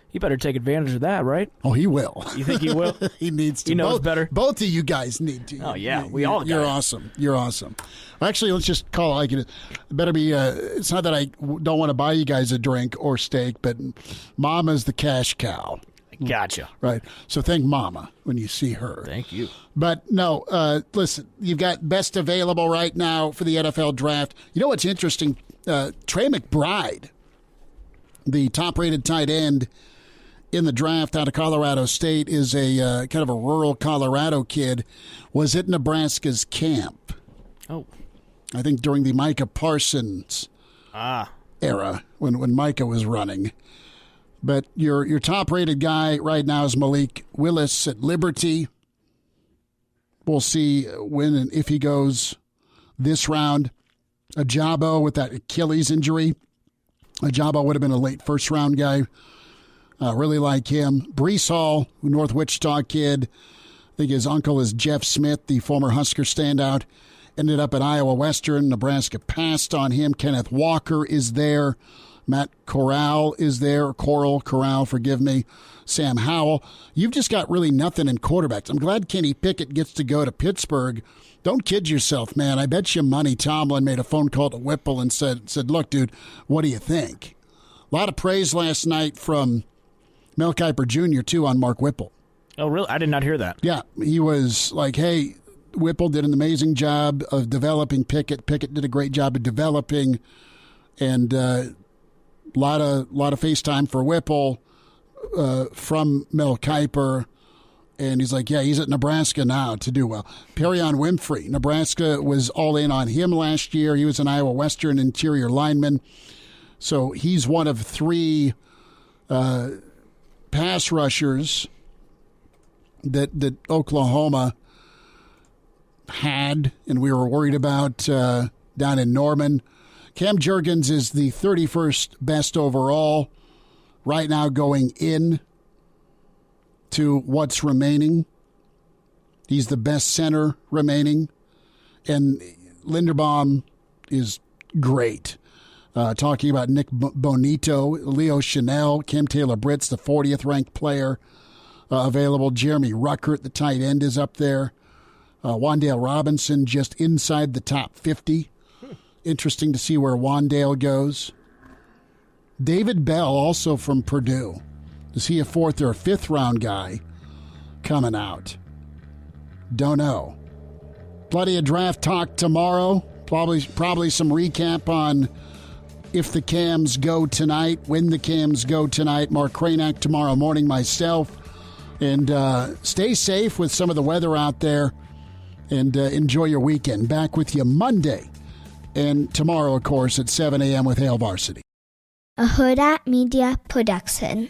he better take advantage of that, right? Oh, he will. You think he will? He needs to. He knows better. Both of you guys need to. Oh, yeah. We all got You're it. awesome. You're awesome. Actually, let's just call it like it better be. It's not that I don't want to buy you guys a drink or steak, but Mama's the cash cow. Gotcha. Right. So thank Mama when you see her. Thank you. But no, listen, you've got best available right now for the NFL draft. You know what's interesting? Trey McBride, the top-rated tight end in the draft out of Colorado State, is a kind of a rural Colorado kid, was at Nebraska's camp. Oh. I think during the Micah Parsons era when Micah was running. But your top-rated guy right now is Malik Willis at Liberty. We'll see when and if he goes this round. Joba with that Achilles injury. Joba would have been a late first-round guy. Really like him. Brees Hall, North Wichita kid. I think his uncle is Jeff Smith, the former Husker standout. Ended up at Iowa Western. Nebraska passed on him. Kenneth Walker is there. Matt Corral is there. Corral, forgive me. Sam Howell. You've just got really nothing in quarterbacks. I'm glad Kenny Pickett gets to go to Pittsburgh. Don't kid yourself, man. I bet you money Tomlin made a phone call to Whipple and said, look, dude, what do you think? A lot of praise last night from Mel Kiper Jr., too, on Mark Whipple. Oh, really? I did not hear that. Yeah. He was like, hey, Whipple did an amazing job of developing Pickett. Pickett did a great job of developing, and a lot of FaceTime for Whipple from Mel Kiper. And he's like, yeah, he's at Nebraska now to do well. Perion Winfrey, Nebraska was all in on him last year. He was an Iowa Western interior lineman. So he's one of 3 pass rushers that Oklahoma had, and we were worried about down in Norman. Cam Jurgens is the 31st best overall right now going in to what's remaining. He's the best center remaining. And Linderbaum is great. Talking about Nick Bonito, Leo Chanel, Kim Taylor Britt's the 40th ranked player available. Jeremy Ruckert, the tight end, is up there. Wandale Robinson just inside the top 50. Interesting to see where Wandale goes. David Bell, also from Purdue. Is he a 4th or a 5th round guy coming out? Don't know. Plenty of draft talk tomorrow. Probably some recap on if the Cams go tonight, when the Cams go tonight. Mark Cranack tomorrow morning, myself. And stay safe with some of the weather out there. And enjoy your weekend. Back with you Monday and tomorrow, of course, at 7 a.m. with Hail Varsity. A Hurrdat Media Production.